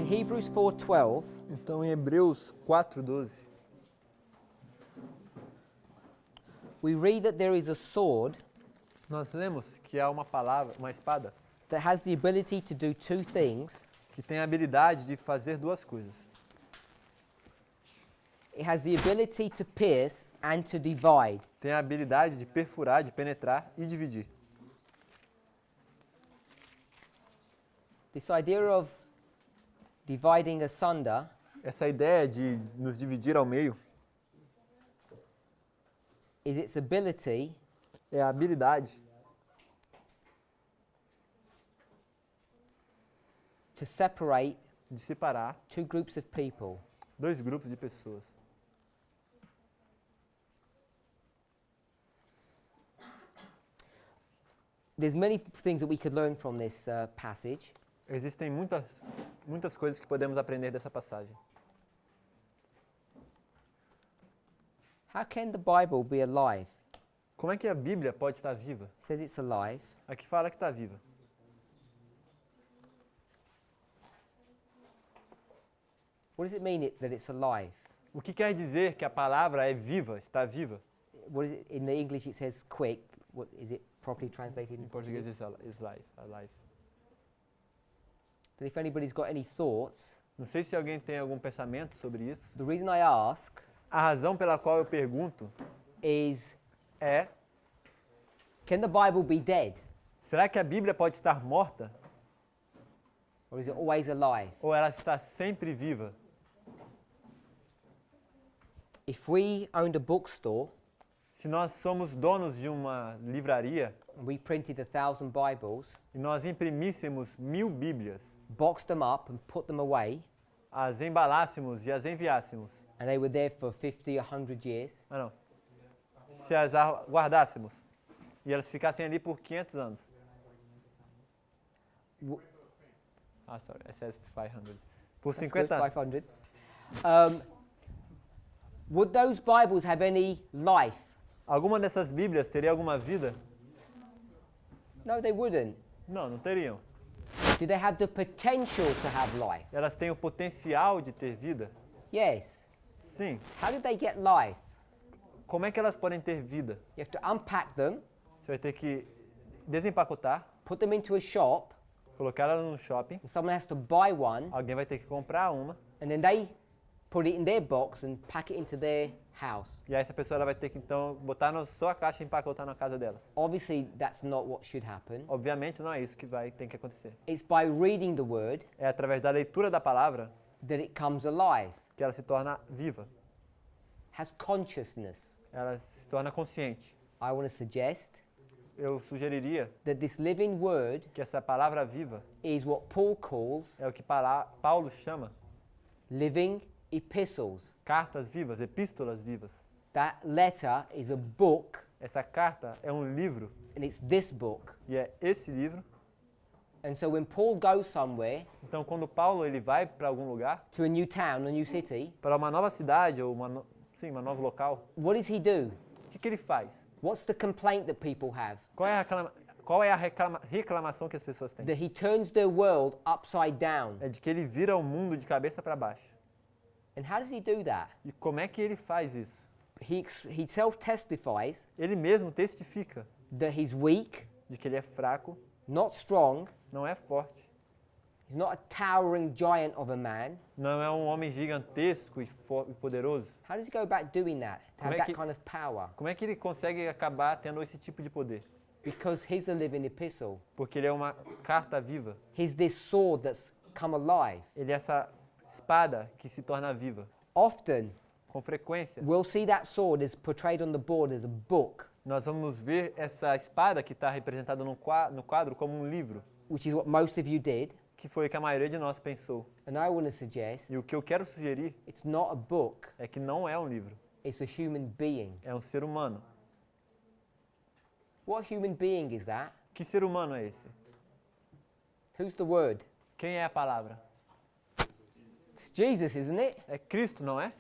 Hebrews 4:12, Então, em Hebreus 4:12, we read that there is a sword nós lemos que há uma palavra, uma espada, that has the ability to do two things. que tem a habilidade de fazer duas coisas. It has the ability to pierce and to divide. Tem a habilidade de perfurar, de penetrar e dividir. This idea of dividing asunder Essa ideia de nos dividir ao meio is its ability é a habilidade to separate de separar two groups of people. dois grupos de pessoas. There's many things that we could learn from this passage. Existem muitas coisas que podemos aprender dessa passagem. How can the Bible be alive? Como é que a Bíblia pode estar viva? It says it's alive. Aqui fala que está viva. What does it mean that it's alive? O que quer dizer que a palavra é viva, está viva? What is it, in the English it says quick. What is it properly translated? Em português is life, alive. Then if anybody's got any thoughts, Não sei se alguém tem algum pensamento sobre isso. the reason I ask A razão pela qual eu pergunto is, é: can the Bible be dead? será que a Bíblia pode estar morta? Or is it always alive? Ou ela está sempre viva? If we owned a bookstore Se nós somos donos de uma livraria and we printed 1,000 Bibles, e nós imprimíssemos 1000 Bíblias, boxed them up and put them away, as embalássemos e as enviássemos, and they were there for 50 or 100 years, se as guardássemos e elas ficassem ali por 500 anos. w- Sorry, I said 500. Por that's 50 good, anos. 500. Would those Bibles have any life? Alguma dessas Bíblias teria alguma vida? No, they wouldn't. Não teriam. Do they have the potential to have life? Elas têm o potencial de ter vida? Yes. Sim. How did they get life? Como é que elas podem ter vida? You have to unpack them, Você vai ter que desempacotar, put them into a shop, colocar elas no shopping, and someone has to buy one, alguém vai ter que comprar uma, and then they put it in their box and pack it into their house. e aí essa pessoa ela vai ter que então botar na sua caixa e empacotar na casa delas. Obviously, that's not what should happen. Obviamente não é isso que tem que acontecer. It's by reading the word É através da leitura da palavra that it comes alive, que ela se torna viva. has consciousness. Ela se torna consciente. I want to suggest Eu sugeriria that this living word que essa palavra viva is what Paul calls é o que Paulo chama living epistles. cartas vivas, epístolas vivas. That letter is a book, Essa carta é um livro and it's this book. e é esse livro. And so when Paul goes somewhere, Então, quando Paulo ele vai para algum lugar, to a new town, a new city, para uma nova cidade ou uma novo local, what does he do? o que ele faz? What's the complaint that people have? Qual é a reclamação que as pessoas têm? That he turns their world upside down. É de que ele vira o mundo de cabeça para baixo. And how does he do that? E como é que ele faz isso? He self-testifies Ele mesmo testifica that he's weak, de que ele é fraco, not strong, não é forte, he's not a towering giant of a man. não é um homem gigantesco e poderoso. How does he go about doing that? To Como have é that que- kind of power? Como é que ele consegue acabar tendo esse tipo de poder? Because he's a living epistle. Porque ele é uma carta viva. He's this sword that's come alive. Ele é essa espada que se torna viva. Often, Com frequência, we'll see that sword is portrayed on the board as a book, nós vamos ver essa espada que está representada no quadro como um livro, which is what most of you did. que foi o que a maioria de nós pensou. And I want to suggest E o que eu quero sugerir it's not a book, é que não é um livro, it's a human being. é um ser humano. What human being is that? Que ser humano é esse? Who's the word? Quem é a palavra? It's Jesus, isn't it? É Cristo, não é?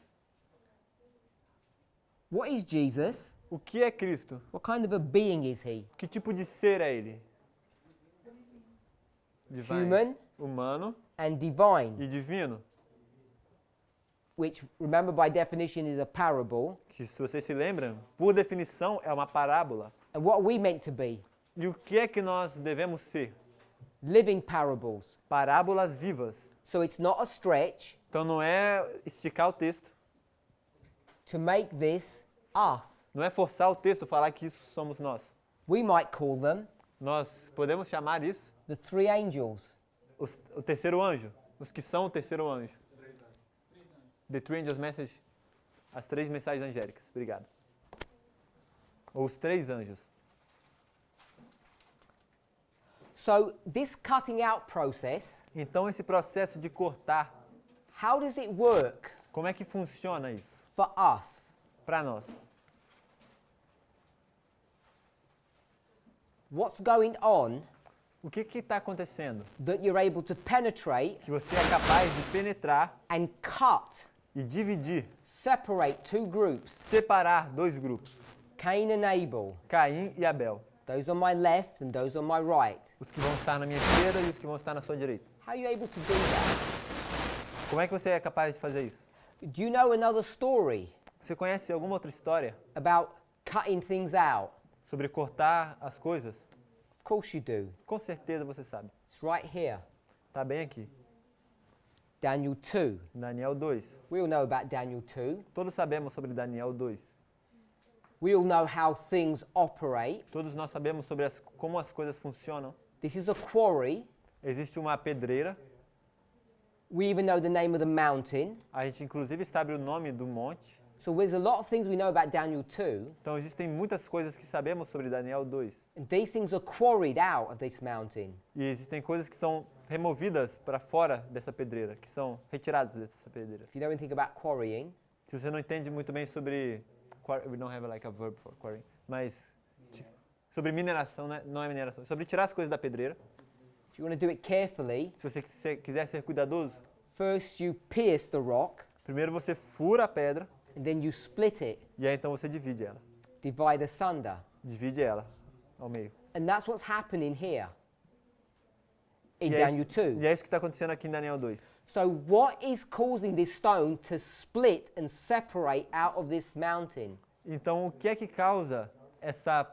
What is Jesus? O que é Cristo? What kind of a being is he? Que tipo de ser é ele? Divine. Human, humano and divine, e divino. which, remember by definition, is a parable. Que, se vocês se lembram, por definição é uma parábola. And what are we meant to be? E o que é que nós devemos ser? Living parables. Parábolas vivas. So it's not a stretch Então não é esticar o texto, to make this us. não é forçar o texto, falar que isso somos nós. We might call them Nós podemos chamar isso the three angels. o terceiro anjo, os que são o terceiro anjo. The Three Angels Message, as três mensagens angélicas. Obrigado. Ou os três anjos. So this cutting out process, Então esse processo de cortar, how does it work como é que funciona isso for us? para nós? What's going on O que está acontecendo? that you're able to penetrate Que você é capaz de penetrar and cut, e dividir, separate two groups, separar dois grupos, Cain and Abel, Caim e Abel. those on my left and those on my right. Os que vão estar na minha esquerda e os que vão estar na sua direita. How are you able to do that? Como é que você é capaz de fazer isso? Do you know another story Você conhece alguma outra história about cutting things out? sobre cortar as coisas? Of course you do. Com certeza você sabe. It's right here. Está bem aqui. Daniel 2. Daniel 2. We all know about Daniel 2. Todos sabemos sobre Daniel 2. We all know how things operate. Todos nós sabemos sobre como as coisas funcionam. This is a quarry. Existe uma pedreira. We even know the name of the mountain. A gente inclusive sabe o nome do monte. So there's a lot of things we know about Daniel 2. Então existem muitas coisas que sabemos sobre Daniel 2. And these things are quarried out of this mountain. E existem coisas que são removidas para fora dessa pedreira, que são retiradas dessa pedreira. If you know anything about quarrying, Se você não entende muito bem sobre we don't have like a verb for quarrying, mas sobre mineração, né? Não é mineração, sobre tirar as coisas da pedreira. if you want to do it carefully, Se você quiser ser cuidadoso, first you pierce the rock primeiro você fura a pedra and then you split it, e aí então você divide ela. divide asunder. Divide ela ao meio. And that's what's happening here in E é Daniel 2. E é isso que está acontecendo aqui em Daniel 2. So what is causing this stone to split and separate out of this mountain? Então o que é que causa essa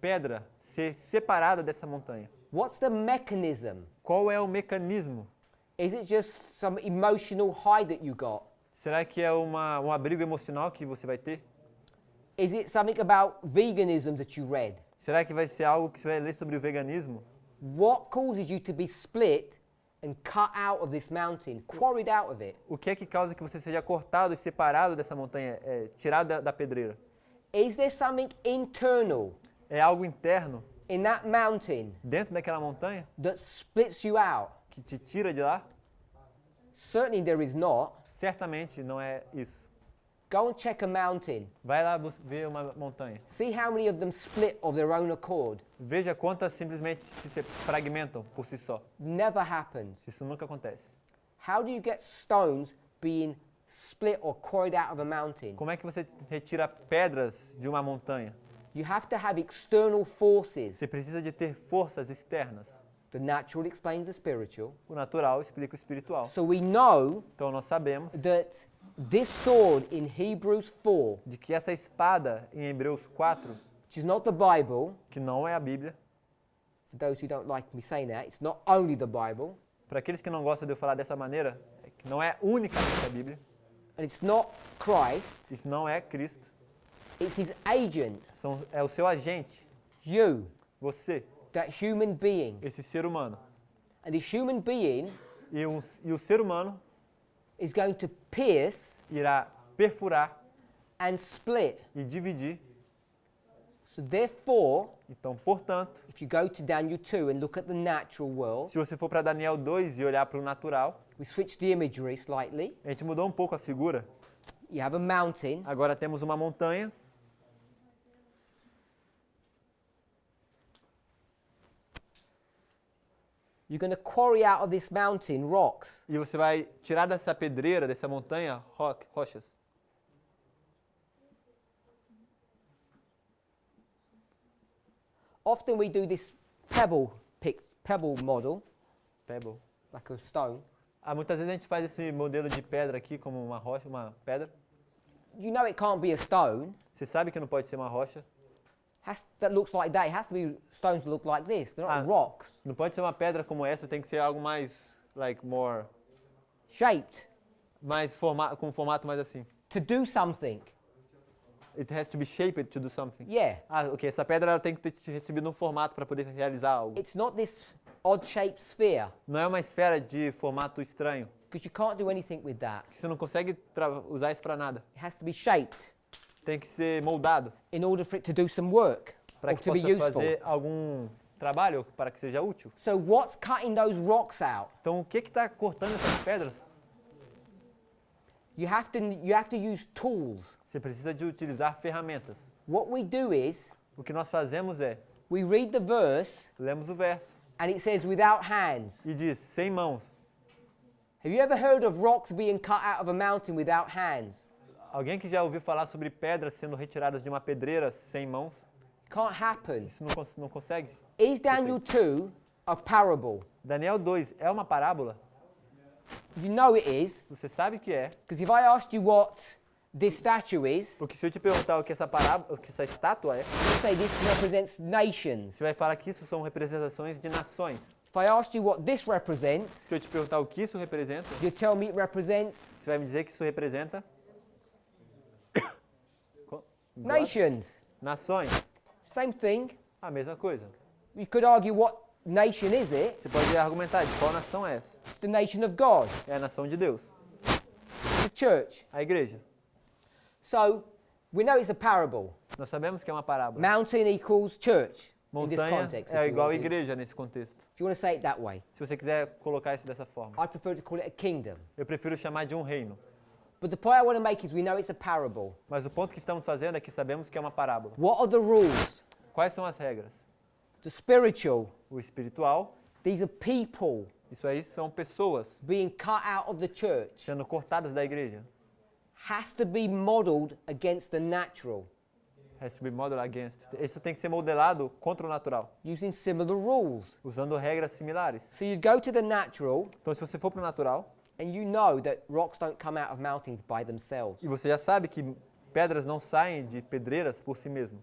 pedra ser separada dessa montanha? What's the mechanism? Qual é o mecanismo? Is it just some emotional high that you got? Será que é um abrigo emocional que você vai ter? Is it something about veganism that you read? Será que vai ser algo que você vai ler sobre o veganismo? What causes you to be split and cut out of this mountain, quarried out of it? O que é que causa que você seja cortado e separado dessa montanha, tirado da pedreira? Is there something internal É algo interno in that mountain dentro daquela montanha that splits you out? que te tira de lá? Certainly there is not. Certamente não é isso. Go and check a mountain. Vai lá ver uma montanha. See how many of them split of their own accord. Veja quantas simplesmente se fragmentam por si só. Never happens. Isso nunca acontece. How do you get stones being split or quarried out of a mountain? Como é que você retira pedras de uma montanha? You have to have external forces. Você precisa de ter forças externas. The natural explains the spiritual. O natural explica o espiritual. So we know Então nós sabemos that this sword in Hebrews 4, de que essa espada em Hebreus 4, which is not the Bible, que não é a Bíblia, for those who don't like me saying that, it's not only the Bible, para aqueles que não gostam de eu falar dessa maneira, é que não é unicamente a Bíblia, and it's not Christ, e que não é Cristo, it's his agent, é o seu agente, you, você, that human being. esse ser humano. And this human being E o ser humano is going to pierce irá perfurar and split. e dividir. So therefore, Então, portanto, if you go to Daniel 2 and look at the natural world, se você for para Daniel 2 e olhar para o natural, we switch the imagery slightly. a gente mudou um pouco a figura. You have a mountain, Agora temos uma montanha. you're going to quarry out of this mountain rocks. E você vai tirar dessa pedreira, dessa montanha, rochas. Often we do this pebble model. Pebble. like a stone. Muitas vezes a gente faz esse modelo de pedra aqui como uma rocha, uma pedra. You know it can't be a stone. Você sabe que não pode ser uma rocha. That looks like that. It has to be stones that look like this. They're not Ah. rocks. Não pode ser uma pedra como essa, tem que ser algo mais, more, Shaped com um formato mais assim. to do something. It has to be shaped to do something. Yeah. Ok, essa pedra ela tem que ter recebido um formato para poder realizar algo. It's not this odd-shaped sphere, Não é uma esfera de formato estranho, because you can't do anything with that. que você não consegue usar isso para nada. It has to be shaped Tem que ser moldado in order for it to do some work para or que to be possa useful. fazer algum trabalho, para que seja útil. So what's cutting those rocks out? Então, o que está cortando essas pedras? You have to use tools. Você precisa de utilizar ferramentas. What we do is O que nós fazemos é, we read the verse lemos o verso and it says without hands. e diz, sem mãos. Have you ever heard of rocks being cut out of a mountain without hands? Alguém que já ouviu falar sobre pedras sendo retiradas de uma pedreira sem mãos? Can't happen. Isso não consegue. Is Daniel 2 a parable? Daniel 2 é uma parábola? You know it is, Você sabe que é, because if I asked you what this statue is, porque se eu te perguntar o que essa estátua é, you say this represents nations. você vai falar que isso são representações de nações. If I asked you what this represents, Se eu te perguntar o que isso representa, you tell me it represents você vai me dizer que isso representa nations. nações. Same thing. A mesma coisa. You could argue what nation is it? Você pode argumentar de qual nação é essa? It's the nation of God, É a nação de Deus, the church. a igreja. So we know it's a parable. Nós sabemos que é uma parábola. Mountain equals church in this Montanha context. é if you igual a want to. igreja nesse contexto. If you want to say it that way, Se você quiser colocar isso dessa forma. I prefer to call it a kingdom. Eu prefiro chamar de um reino. But the point I want to make is we know it's a parable. Mas o ponto que estamos fazendo é que sabemos que é uma parábola. What are the rules? Quais são as regras? The spiritual. O espiritual, These are people isso aí são pessoas being cut out of the church. sendo cortadas da igreja. Has to be modeled against the natural, Has to be modeled against. Isso tem que ser modelado contra o natural, using similar rules. usando regras similares. So you go to the natural Então, se você for para o natural, and you know that rocks don't come out of mountains by themselves. e você já sabe que pedras não saem de pedreiras por si mesmo.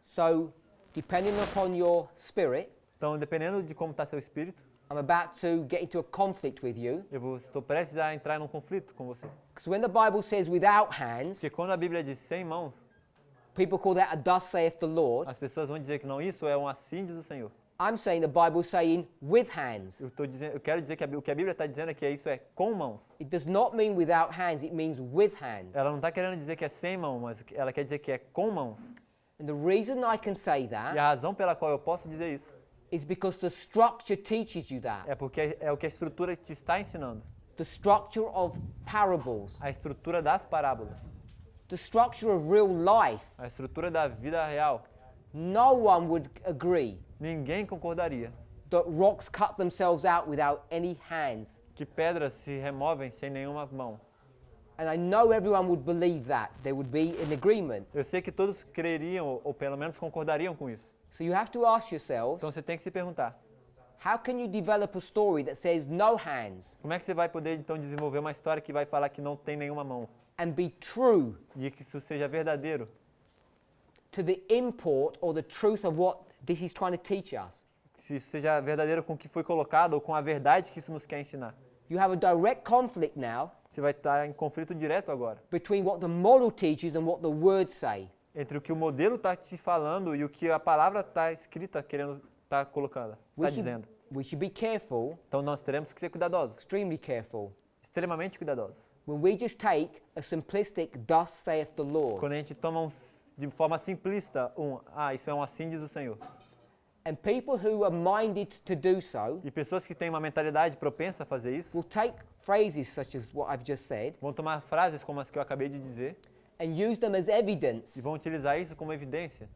So depending upon your spirit, Então, dependendo de como está seu espírito, I'm about to get into a conflict with you. estou prestes a entrar num conflito com você. Because when the Bible says without hands, Porque quando a Bíblia diz sem mãos, people call that a thus saith the Lord. as pessoas vão dizer que não, isso é um assim diz o Senhor. I'm saying the Bible is saying with hands. Eu quero dizer que o que a Bíblia está dizendo é que isso é com mãos. It does not mean without hands, it means with hands. Ela não está querendo dizer que é sem mão, mas ela quer dizer que é com mãos. And the reason I can say E that a razão pela qual eu posso dizer isso is because the structure teaches you that. é porque é o que a escritura te está ensinando. The structure of parables, A estrutura das parábolas, the structure of real life. a estrutura da vida real. No one would agree Ninguém concordaria that rocks cut themselves out without any hands. que pedras se removem sem nenhuma mão. And I know everyone would believe that. There would be an agreement. Eu sei que todos creriam, ou pelo menos concordariam com isso. So you have to ask yourselves, Então você tem que se perguntar, how can you develop a story that says no hands como é que você vai poder então desenvolver uma história que vai falar que não tem nenhuma mão? and be true E que isso seja verdadeiro, to the import or the truth of what this is trying to teach us? se isso seja verdadeiro com o que foi colocado ou com a verdade que isso nos quer ensinar. You have a direct conflict now Você vai estar em conflito direto agora between what the model teaches and what the words say. entre o que o modelo está te falando e o que a palavra está escrita querendo está colocando, está dizendo. We should be careful, Então nós teremos que ser cuidadosos, extremely careful, extremamente cuidadosos. when we just take a simplistic thus saith the Lord Quando a gente toma de forma simplista isso é um assim diz o Senhor. and people who are minded to do so E pessoas que têm uma mentalidade propensa a fazer isso will take phrases such as what I've just said vão tomar frases como as que eu acabei de dizer and use them as e evidence vão utilizar isso como evidência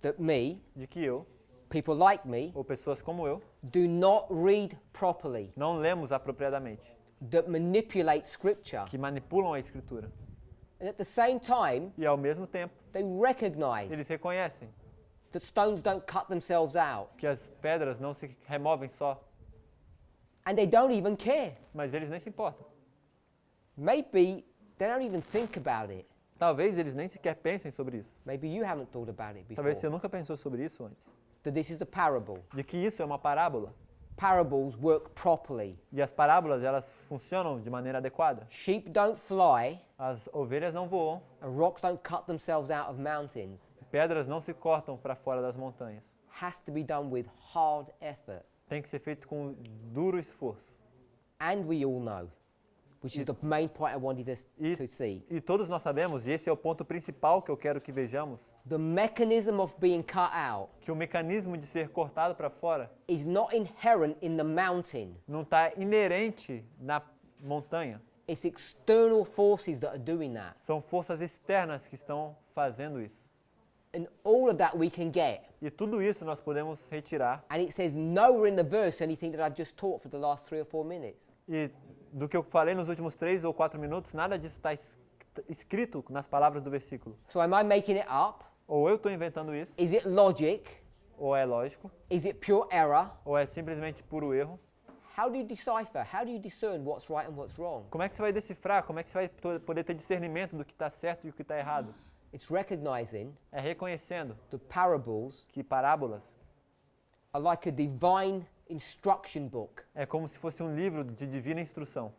that me, de que eu, people like me, ou pessoas como eu, do not read properly, não lemos apropriadamente, that manipulate scripture. que manipulam a escritura. And at the same time, E ao mesmo tempo, they recognize eles reconhecem that stones don't cut themselves out. que as pedras não se removem só. And they don't even care. mas eles nem se importam. Maybe they don't even think about it. Talvez eles nem sequer pensem sobre isso. Maybe you haven't thought about it before. Talvez você nunca pensou sobre isso antes. That this is the parable. De que isso é uma parábola. Parables work properly. E as parábolas, elas funcionam de maneira adequada. Sheep don't fly, As ovelhas não voam, and rocks don't cut themselves out of mountains. pedras não se cortam para fora das montanhas. Has to be done with hard effort. Tem que ser feito com duro esforço. And we all know, which is the main point I wanted us to see. E todos nós sabemos, e esse é o ponto principal que eu quero que vejamos, The mechanism of being cut out que o mecanismo de ser cortado para fora is not inherent in the mountain. não está inerente na montanha. It's external forces that are doing that. São forças externas que estão fazendo isso. And all of that we can get. E tudo isso nós podemos retirar. And it says nowhere in the verse anything that I've just taught for the last 3 or 4 minutes. E do que eu falei nos últimos 3 ou 4 minutos, nada disso está escrito nas palavras do versículo. So am I making it up? Ou eu estou inventando isso, Is it logic? ou é lógico, Is it pure error? ou é simplesmente puro erro. How do you decipher? How do you discern what's right and what's wrong? Como é que você vai decifrar? Como é que você vai poder ter discernimento do que está certo e o que está errado? It's recognizing É reconhecendo the parables que parábolas are like a divine instruction book é como se fosse um livro de divina instrução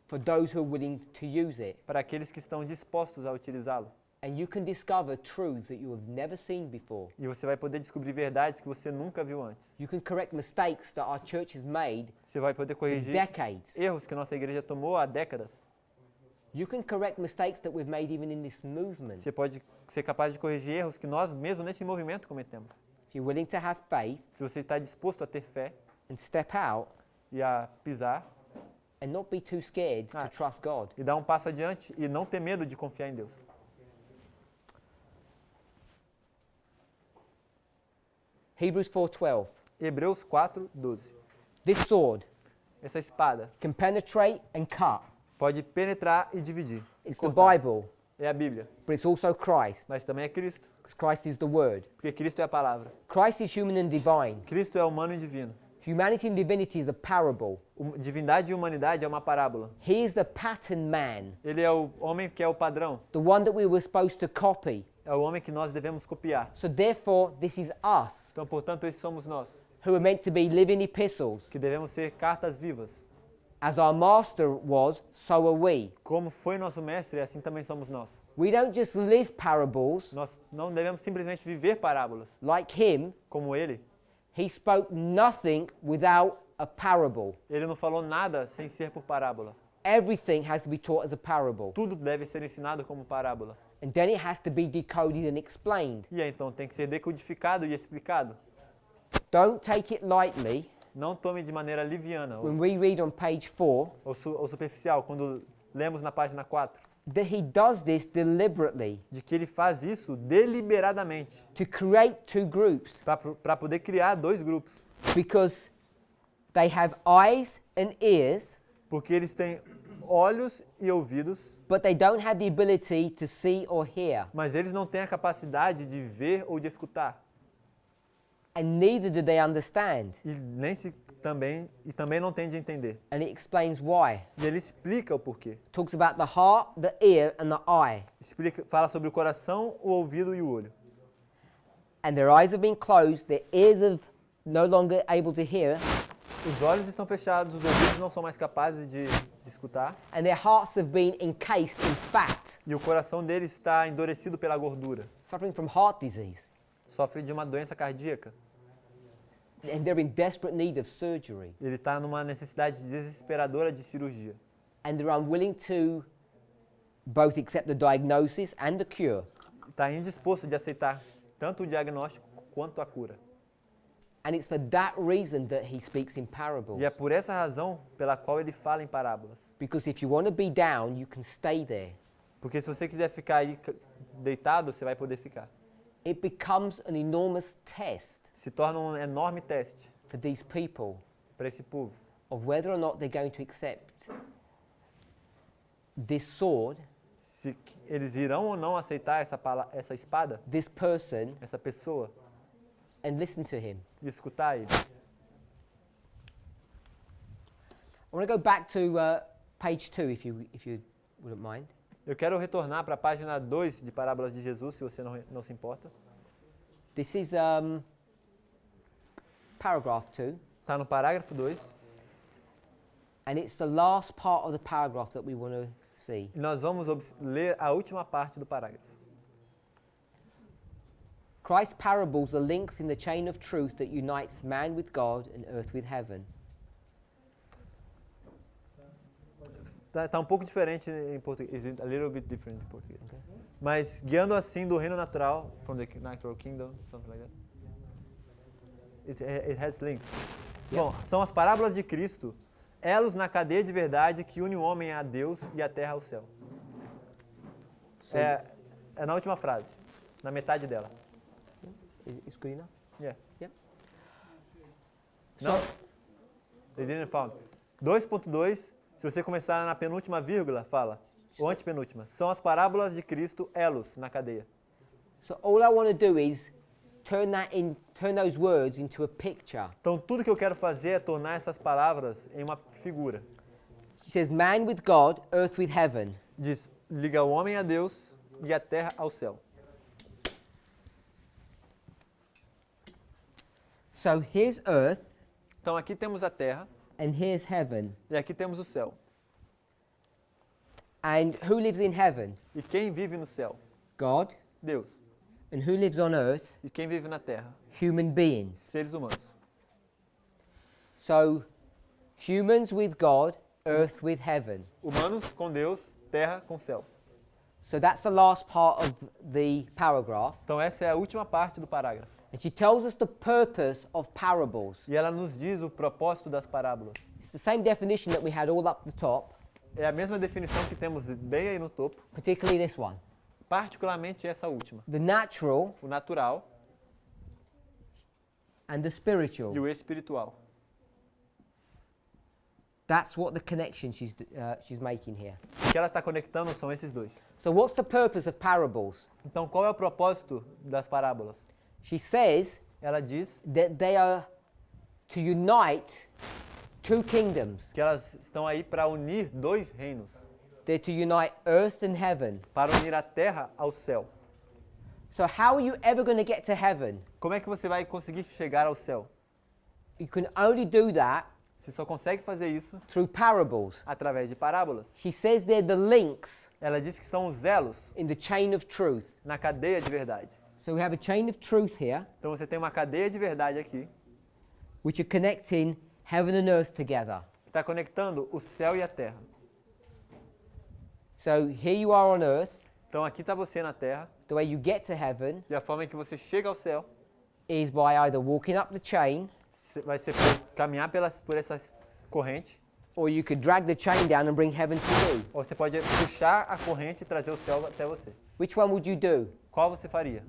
for those who are willing to use it. para aqueles que estão dispostos a utilizá-lo. And you can discover truths that you have never seen before. E você vai poder descobrir verdades que você nunca viu antes. You can correct mistakes that our church has made Você vai poder for corrigir decades. erros que nossa igreja tomou há décadas. You can correct mistakes that we've made even in this movement. Você pode ser capaz de corrigir erros que nós mesmo nesse movimento cometemos. If you're willing to have faith Se você está disposto a ter fé and step out e a pisar and not be too scared to trust God. e dar um passo adiante e não ter medo de confiar em Deus. Hebrews 4:12. Hebreus 4:12. This sword Essa espada can penetrate and cut. pode penetrar e dividir. E It's the cortar. Bible, É a Bíblia, but it's also Christ, mas também é Cristo, because Christ is the Word. porque Cristo é a palavra. Christ is human and divine. Cristo é humano e divino. Humanity and divinity is a parable. Divindade e humanidade é uma parábola. He is the pattern man, Ele é o homem que é o padrão, the one that we were supposed to copy. é o homem que nós devemos copiar. So therefore, this is us, Então, portanto, esses somos nós, who are meant to be living epistles. que devemos ser cartas vivas. As our master was, so are we. Como foi nosso mestre, assim também somos nós. We don't just live parables Nós não devemos simplesmente viver parábolas. like him. Como ele, He spoke nothing without a parable. ele não falou nada sem ser por parábola. Everything has to be taught as a parable. Tudo deve ser ensinado como parábola. And then it has to be decoded and explained. E aí, então tem que ser decodificado e explicado. Don't take it lightly Não tome de maneira liviana when we read on page 4 ou superficial, quando lemos na página 4, that he does this deliberately de que ele faz isso deliberadamente, to create 2 groups para poder criar 2 grupos. because they have eyes and ears, Porque eles têm olhos e ouvidos, but they don't have the ability to see or hear. mas eles não têm a capacidade de ver ou de escutar. And neither do they understand. E também não têm de entender. And it explains why. E ele explica o porquê. Talks about the heart, the ear, and the eye. Fala sobre o coração, o ouvido e o olho. And their eyes have been closed, their ears have no longer able to hear, Os olhos estão fechados, os ouvidos não são mais capazes de escutar. and their hearts have been encased in fat, E o coração deles está endurecido pela gordura. suffering from heart disease. Sofre de uma doença cardíaca. And they're in desperate need of surgery. Ele está numa necessidade desesperadora de cirurgia. And they're unwilling to both accept the diagnosis and the cure. Está indisposto de aceitar tanto o diagnóstico quanto a cura. And it's for that reason that he speaks in parables. E é por essa razão pela qual ele fala em parábolas. Because if you want to be down, you can stay there. Porque se você quiser ficar aí deitado, você vai poder ficar. It becomes an enormous test Se torna um enorme teste for these people para esse povo. of whether or not they're going to accept this sword, Se eles irão ou não aceitar essa espada, this person, essa pessoa, and listen to him. e escutar ele. want to go back to page 2, if you wouldn't mind. Eu quero retornar para a página 2 de Parábolas de Jesus, se você não se importa. This is paragraph 2, Está no parágrafo 2. and it's the last part of the paragraph that we want to see. E nós vamos ler a última parte do parágrafo. Christ's parables are links in the chain of truth that unites man with God and earth with heaven. Tá um pouco diferente em português. A little bit different em português. Okay. Mas guiando assim do reino natural, from the natural kingdom, something like that. It has links. Yeah. Bom, são as parábolas de Cristo, elos na cadeia de verdade que une o homem a Deus e a terra ao céu. So, É na última frase, na metade dela. it's good enough? Yeah. Yep. Não, So, they didn't found. 2.2, se você começar na penúltima vírgula, fala, ou antepenúltima, são as parábolas de Cristo, elos na cadeia. so all I want to do is turn those words into a picture. Então tudo que eu quero fazer é tornar essas palavras em uma figura. She says, man with God, earth with heaven. Diz, liga o homem a Deus e a terra ao céu. So here's earth Então aqui temos a terra and here's heaven. e aqui temos o céu. And who lives in heaven? E quem vive no céu? God. Deus. And who lives on earth? E quem vive na terra? Human beings. Seres humanos. So humans with God, earth with heaven. Humanos com Deus, terra com céu. So that's the last part of the paragraph. Então essa é a última parte do parágrafo. And she tells us the purpose of parables. E ela nos diz o propósito das parábolas. It's the same definition that we had all up the top, É a mesma definição que temos bem aí no topo, particularly this one. particularmente essa última. The natural O natural and the spiritual. e o espiritual. That's what the connection she's making here. O que ela está conectando são esses dois. So what's the purpose of parables? Então qual é o propósito das parábolas? She says Ela diz that they are to unite two kingdoms. que elas estão aí para unir dois reinos, They're to unite earth and heaven. para unir a terra ao céu. So how are you ever going to get to heaven? Como é que você vai conseguir chegar ao céu? You can only do that Você só consegue fazer isso through parables. através de parábolas. She says they're the links Ela diz que são os elos in the chain of truth. na cadeia de verdade. So we have a chain of truth here, Então você tem uma cadeia de verdade aqui, which are connecting heaven and earth together. que está conectando o céu e a terra. So here you are on earth. Então aqui está você na terra, The way you get to heaven e a forma em que você chega ao céu is by either walking up the chain, vai ser por caminhar por essa corrente, or you could drag the chain down and bring heaven to you. ou você pode puxar a corrente e trazer o céu até você. Which one would you do? Qual você faria?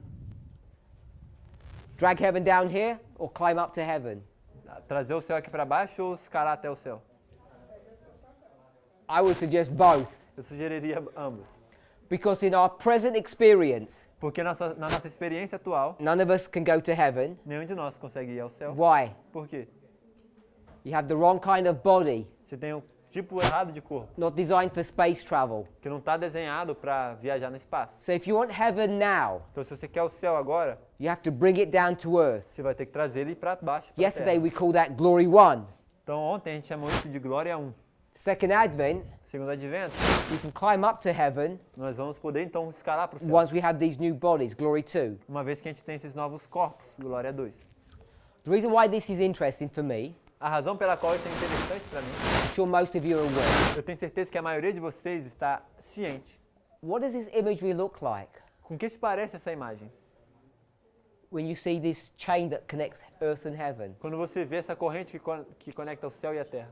Drag heaven down here or climb up to heaven? Trazer o céu aqui para baixo ou escalar até o céu? I would suggest both. Eu sugeriria ambos. Because in our present experience, Porque na nossa experiência atual, none of us can go to heaven. nenhum de nós consegue ir ao céu. Why? Por quê? You have the wrong kind of body, Você tem um tipo errado de corpo, not designed for space travel. que não está desenhado para viajar no espaço. So if you want heaven now, Então se você quer o céu agora, you have to bring it down to earth. você vai ter que trazer ele para baixo. Pra Yesterday terra. we called that glory 1. Então ontem a gente chamou isso de glória 1. Second advent, Segundo advento, we can climb up to heaven nós vamos poder então escalar para o céu. once we have these new bodies, glory 2. Uma vez que a gente tem esses novos corpos, glória 2. The reason why this is interesting for me, A razão pela qual isso é interessante para mim, I'm sure most of you are aware. eu tenho certeza que a maioria de vocês está ciente. What does this imagery look like Com que se parece essa imagem? when you see this chain that connects earth and heaven? Quando você vê essa corrente que conecta o céu e a terra.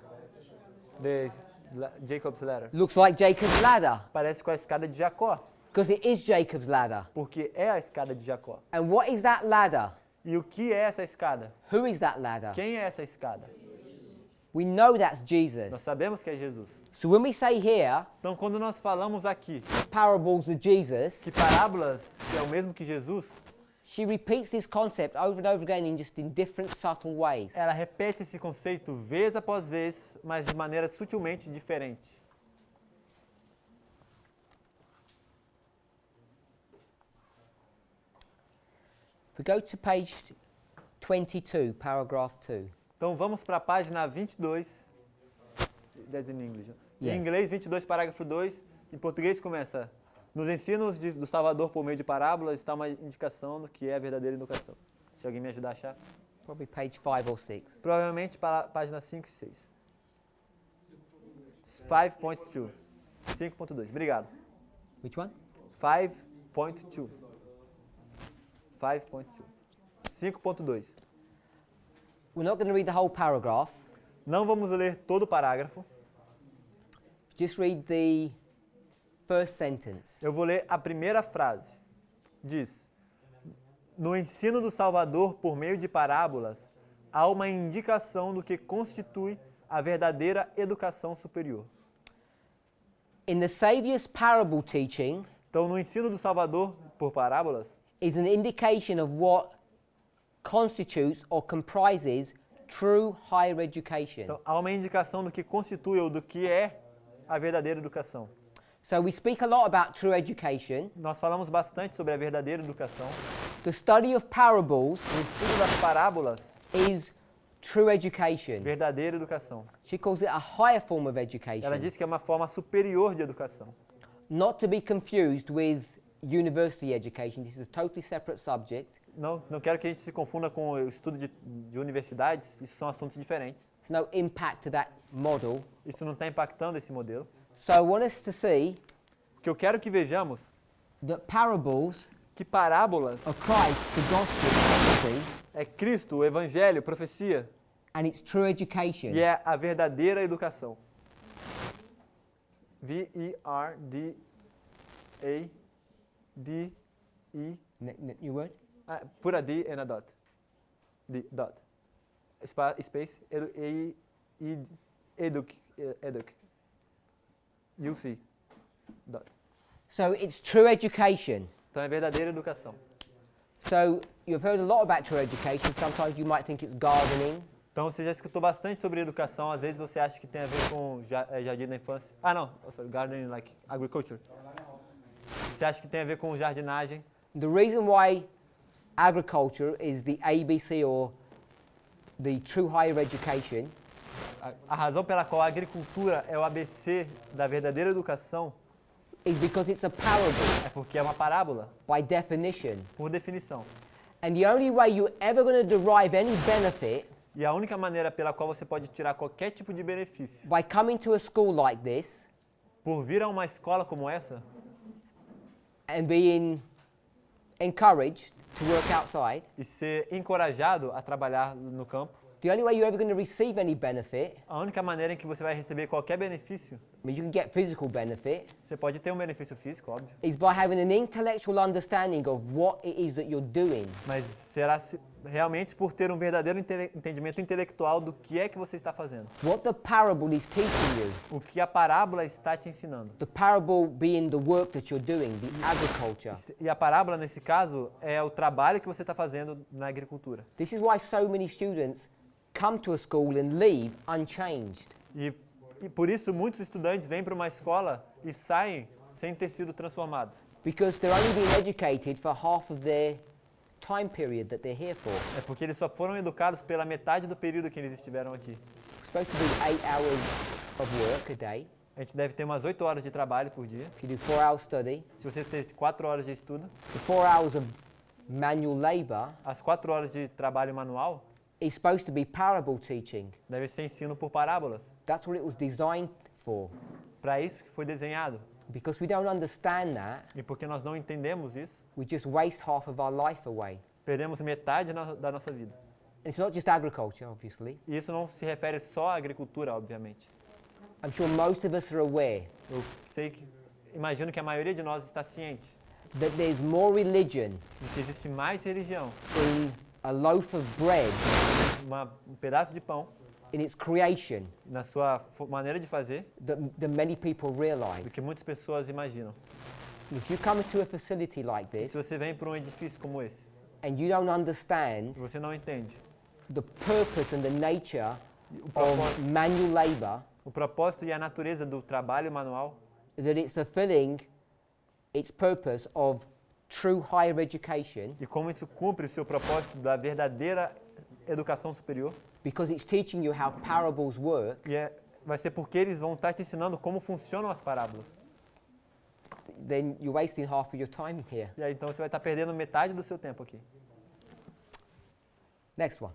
Jacob's Ladder. Looks like Jacob's ladder, Parece com a escada de Jacó, because it is Jacob's ladder. porque é a escada de Jacó. And what is that ladder? E o que é essa escada? Who is that ladder? Quem é essa escada? We know that's Nós Jesus. sabemos que é Jesus. So when we say here, Então, quando nós falamos aqui parables of Jesus, que parábolas é o mesmo que Jesus, She repeats this concept over and over again in different subtle ways. Ela repete esse conceito vez após vez, mas de maneiras sutilmente diferentes. If we go to page 22, paragraph 2. Então vamos para a página 22. That's in English. Yes. Em inglês, 22, parágrafo 2. Em português começa: nos ensinos do Salvador por meio de parábolas está uma indicação do que é a verdadeira educação. Se alguém me ajudar a achar. Probably page 5 or 6. Provavelmente páginas 5 e 6. 5.2. 5.2. Obrigado. Which one? 5.2. 5.2. 5.2. We're not going to read the whole paragraph. Não vamos ler todo o parágrafo. Just read the first sentence. Eu vou ler a primeira frase. Diz: no ensino do Salvador por meio de parábolas, há uma indicação do que constitui a verdadeira educação superior. In the Saviour's parable teaching Então, no ensino do Salvador por parábolas, is an indication of what constitutes or comprises true higher education. então, há uma indicação do que constitui ou do que é a verdadeira educação. So we speak a lot about true education. Nós falamos bastante sobre a verdadeira educação. The study of parables O estudo das parábolas, is true education. verdadeira educação. She calls it a higher form of Ela education, diz que é uma forma superior de educação. not to be confused with university education. This is a totally separate subject. Não quero que a gente se confunda com o estudo de universidades, isso são assuntos diferentes. There's no impact to that model. Isso não está impactando esse modelo. So I want us to see O que eu quero que vejamos that parables que parábolas are Christ, the gospel, prophecy, é Cristo, o Evangelho, profecia, and it's true education. e é a verdadeira educação. V-E-R-D-A-D-E. New word? Put a D and a dot. D, dot. Space, educ. You see. Dot. So it's true education. Então é verdadeira educação. So you've heard a lot about true education. Sometimes you might think it's gardening. Então você já escutou bastante sobre educação, às vezes você acha que tem a ver com jardim da infância. Ah não, sorry, gardening like agriculture. Você acha que tem a ver com jardinagem. The reason why agriculture is the ABC or the true higher education A razão pela qual a agricultura é o ABC da verdadeira educação is because it's a parable é porque é uma parábola, by definition. por definição. And the only way you're ever going to derive any benefit E a única maneira pela qual você pode tirar qualquer tipo de benefício by coming to a school like this por vir a uma escola como essa and being encouraged to work outside, e ser encorajado a trabalhar no campo, the only way you're ever going to receive any benefit, a única maneira em que você vai receber qualquer benefício, I mean, you can get physical benefit, você pode ter um benefício físico, óbvio, is by having an intellectual understanding of what it is that you're doing. mas será realmente por ter um verdadeiro entendimento intelectual do que é que você está fazendo. What the parable is teaching you, O que a parábola está te ensinando. the parable being the work that you're doing, the agriculture. E a parábola, nesse caso, é o trabalho que você está fazendo na agricultura. This is why so many students come to a school and leave unchanged. E por isso muitos estudantes vêm para uma escola e saem sem ter sido transformados. Because they're only being educated for half of their time period that they're here for. É porque eles só foram educados pela metade do período que eles estiveram aqui. It's supposed to be 8 hours of work a day. A gente deve ter umas 8 horas de trabalho por dia. If you do 4 hours study, Se você ter 4 horas de estudo, the 4 hours of manual labor as 4 horas de trabalho manual is supposed to be parable teaching. deve ser ensino por parábolas. That's what it was designed for. Para isso que foi desenhado. Because we don't understand that, E porque nós não entendemos isso, we just waste half of our life away. perdemos metade da nossa vida. And it's not just agriculture, obviously. E isso não se refere só à agricultura, obviamente. I'm sure most of us are aware Eu imagino que a maioria de nós está ciente that there's more religion de que existe mais religião, in a loaf of bread um pedaço de pão, in its creation na sua maneira de fazer, than many people do realize. que muitas pessoas imaginam. If you come to a facility like E this se você vem para um edifício como esse, and you don't understand e você não entende the purpose and the nature o manual labor, o propósito e a natureza do trabalho manual, that it's fulfilling its purpose of true higher education, e como isso cumpre o seu propósito da verdadeira educação superior, because it's teaching you how parables work, e vai ser porque eles vão estar te ensinando como funcionam as parábolas. then you're wasting half of your time here. E aí então você vai estar perdendo metade do seu tempo aqui. Next one.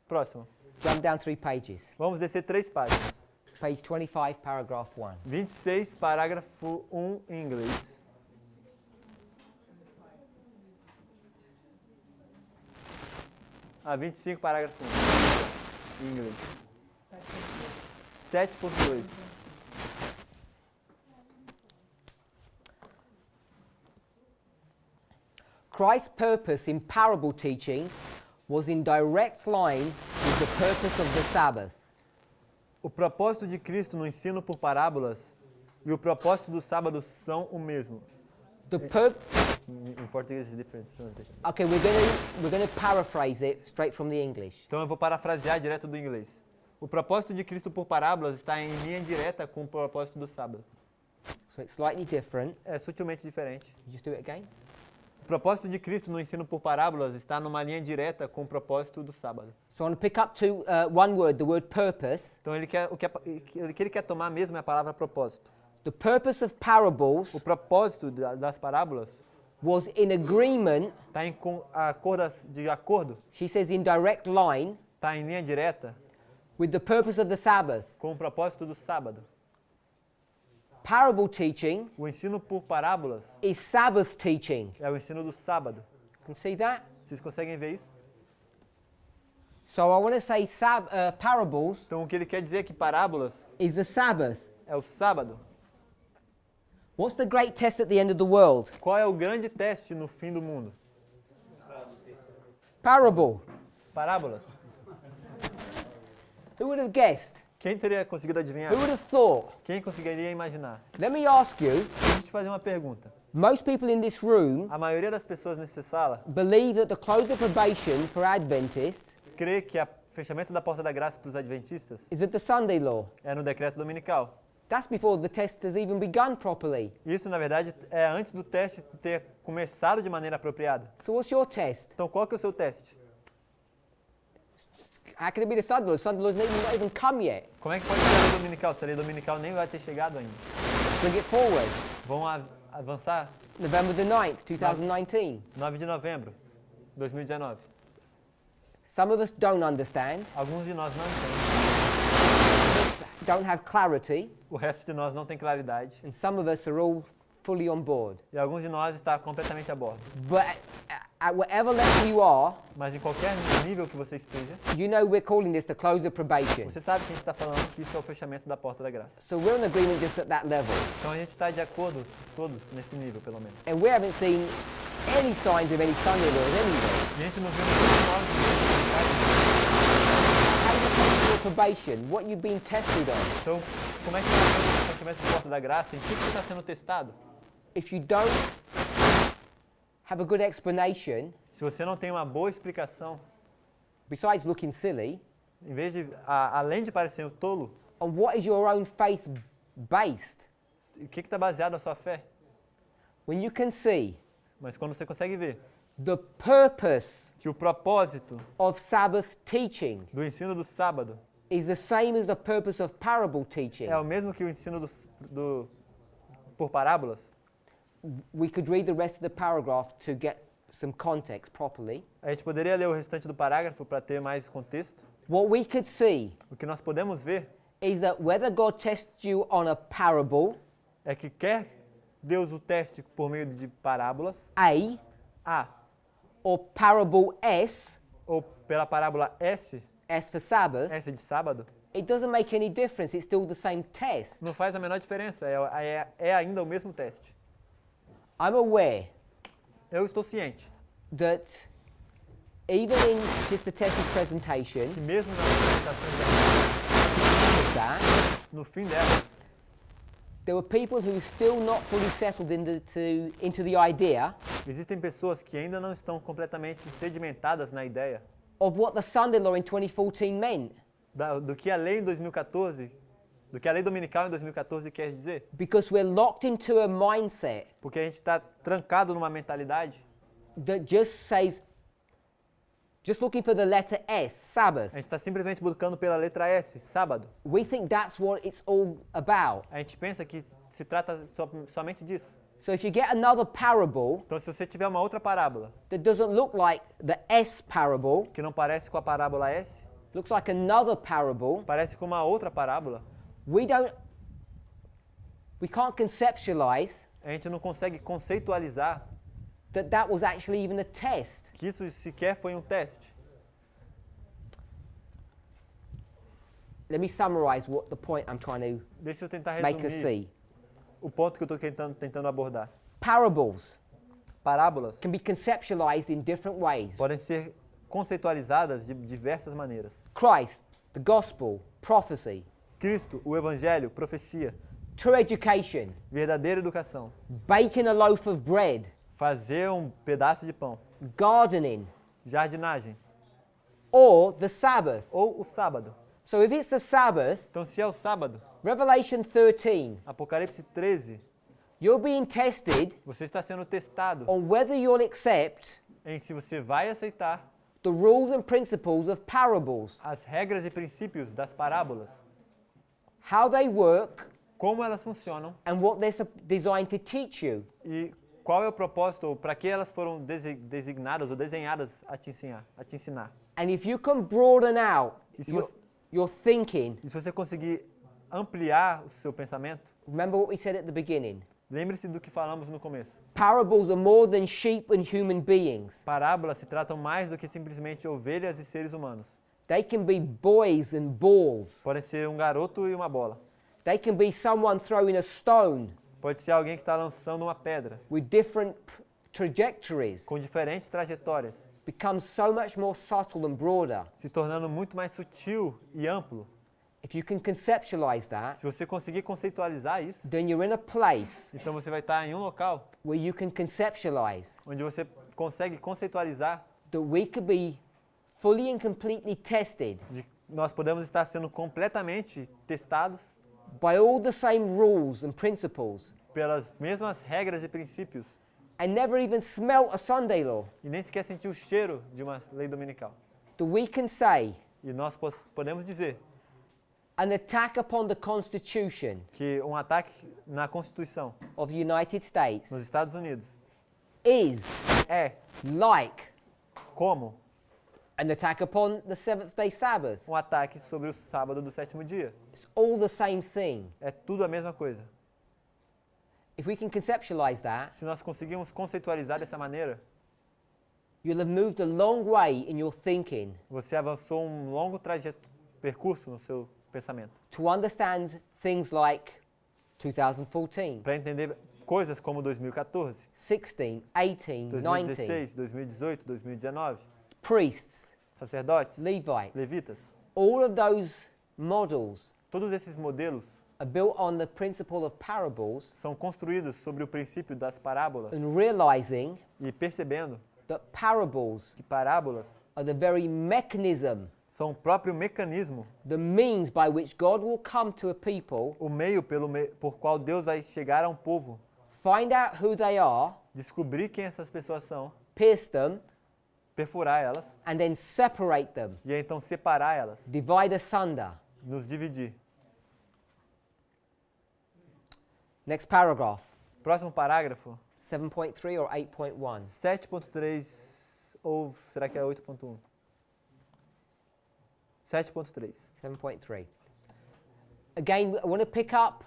Próximo. Jump down 3 pages. Vamos descer 3 páginas. Page 25, paragraph 1. 26, parágrafo 1 em inglês. Ah, 25, parágrafo 1 em inglês. 7.2. Christ's purpose in parable teaching was in direct line with the purpose of the Sabbath. O propósito de Cristo no ensino por parábolas e o propósito do sábado são o mesmo. Em português é diferente. Okay, we're going to paraphrase it straight from the English. Então eu vou parafrasear direto do inglês. O propósito de Cristo por parábolas está em linha direta com o propósito do sábado. So it's slightly different. É sutilmente diferente. Just do it again. O propósito de Cristo no ensino por parábolas está numa linha direta com o propósito do sábado. So I want to pick up to one word, the word purpose. Então o que ele quer tomar mesmo é a palavra propósito. The purpose of parables O propósito das parábolas was in agreement, está de acordo, she says in direct line, está em linha direta with the purpose of the Sabbath. com o propósito do sábado. Parable teaching O ensino por parábolas is Sabbath teaching. é o ensino do sábado. Can you see that? Vocês conseguem ver isso? So I want to say parables Então o que ele quer dizer é que parábolas is the Sabbath. é o sábado. What's the great test at the end of the world? Qual é o grande teste no fim do mundo? Parable. Parábolas. Who would have guessed? Quem teria conseguido adivinhar? Who would have thought? Quem conseguiria imaginar? Let me ask you, Deixa eu te fazer uma pergunta. most people in this room A maioria das pessoas nessa sala believe that the close of probation for Adventists crê que o fechamento da porta da graça para os adventistas is at the Sunday law. é no decreto dominical. That's before the test has even begun properly. Isso, na verdade, é antes do teste ter começado de maneira apropriada. So what's your test? Então, qual que é o seu teste? How can it be the Sunday law? The Sunday law's not even come yet. Como é que pode ser a lei dominical? Se a lei dominical nem vai ter chegado ainda. Bring it forward. Vão avançar November the 9th, 2019. 9 de novembro de 2019. Some of us don't understand, Alguns de nós não entendem. don't have clarity, O resto de nós não tem claridade. and some of us are all fully on board. E alguns de nós está completamente a bordo. But at whatever level you are, Mas em qualquer nível que você esteja, you know we're calling this the close of probation. você sabe que a gente está falando que isso é o fechamento da porta da graça. So we're in agreement just at that level. Então a gente está de acordo, todos, nesse nível, pelo menos. And we haven't seen any signs of any Sunday laws anyway. E a gente não viu nenhum sinal de How do you come to your probation? What you've been tested on? Então, como é que está o fechamento da porta da graça? Em que você está sendo testado? If you don't have a good explanation, Se você não tem uma boa explicação, besides looking silly, em vez de, além de parecer um tolo, on what is your own faith based? o que está baseado na sua fé? When you can see Mas quando você consegue ver the purpose que o propósito of Sabbath teaching do ensino do sábado is the same as the purpose of parable teaching, é o mesmo que o ensino por parábolas, we could read the rest of the paragraph to get some context properly. a gente poderia ler o restante do parágrafo para ter mais contexto. What we could see O que nós podemos ver is that whether God tests you on a parable, é que quer Deus o teste por meio de parábolas, A, A, or parable S, ou pela parábola S, S for Sabbath, S de sábado, it doesn't make any difference. It's still the same test. não faz a menor diferença, é ainda o mesmo teste. I'm aware Eu estou ciente that even in Sister Tessa's presentation, que mesmo nas apresentações that no fim dela, there were people who are still not fully settled into the idea Existem pessoas que ainda não estão completamente sedimentadas na ideia of what the Sunday law in 2014 meant. do que a lei em 2014, do que a lei dominical em 2014 quer dizer. Because we're locked into a mindset Porque a gente está trancado numa mentalidade that just looking for the letter S, Sabbath. A gente está simplesmente buscando pela letra S, sábado. We think that's what it's all about. A gente pensa que se trata somente disso. So if you get another parable Então, se você tiver uma outra parábola that doesn't look like the S parable, que não parece com a parábola S, looks like another parable, parece com uma outra parábola, we can't conceptualize a gente não consegue conceitualizar that was actually even a test. que isso sequer foi um teste. Let me summarize what the point I'm trying to Deixa eu tentar make us resumir see. o ponto que eu estou tentando abordar. Parables Parábolas can be conceptualized in different ways. podem ser conceitualizadas de diversas maneiras. Christ, the gospel, prophecy, Cristo, o Evangelho, profecia, true education, verdadeira educação, baking a loaf of bread, fazer um pedaço de pão, gardening, jardinagem, or the Sabbath. ou o sábado. So if it's the Sabbath, Então, se é o sábado, Revelation 13, Apocalipse 13, you're being tested você está sendo testado on whether you'll accept em se você vai aceitar the rules and principles of parables, as regras e princípios das parábolas, how they work, como elas funcionam and what they're designed to teach you. e qual é o propósito ou para que elas foram designadas ou desenhadas a te ensinar. And if you can broaden out E se your, você, your thinking, e se você conseguir ampliar o seu pensamento, remember what we said at the beginning. lembre-se do que falamos no começo. Parables are more than sheep and human beings. Parábolas se tratam mais do que simplesmente ovelhas e seres humanos. They can be boys and balls. Podem ser um garoto e uma bola. They can be someone throwing a stone Pode ser alguém que está lançando uma pedra, with different trajectories. com diferentes trajetórias, Becomes so much more subtle and broader. se tornando muito mais sutil e amplo. If you can conceptualize that, Se você conseguir conceitualizar isso, then you're in a place então você vai estar em um local where you can conceptualize onde você consegue conceitualizar that we could be fully and completely tested de nós podemos estar sendo completamente testados by all the same rules and principles pelas mesmas regras e princípios and never even smelt a Sunday law. e nem sequer sentir o cheiro de uma lei dominical. That we can say E nós podemos dizer an attack upon the Constitution que um ataque na Constituição of the United States nos Estados Unidos is é like como an attack upon the seventh-day Sabbath. um ataque sobre o sábado do sétimo dia. It's all the same thing. É tudo a mesma coisa. If we can conceptualize that, Se nós conseguirmos conceitualizar dessa maneira, you'll have moved a long way in your thinking você avançou um longo percurso no seu pensamento to understand things like 2014, para entender coisas como 2014, 16, 18, 19, 2016, 2018, 2019, priests, sacerdotes, Levites. levitas. All of those models Todos esses modelos are built on the principle of parables são construídos sobre o princípio das parábolas and realizing e percebendo that parables que parábolas are the very mechanism, são o próprio mecanismo, the means by which God will come to a people, o meio por qual Deus vai chegar a um povo, find out who they are, descobrir quem essas pessoas são, pierce them, perfurar elas and then separate them, e aí, então separar elas, divide asunder. nos dividir. Next paragraph, Próximo parágrafo, 7.3 or 8.1. 7.3 ou será que é 8.1? 7.3. 7.3. Again, I want to pick up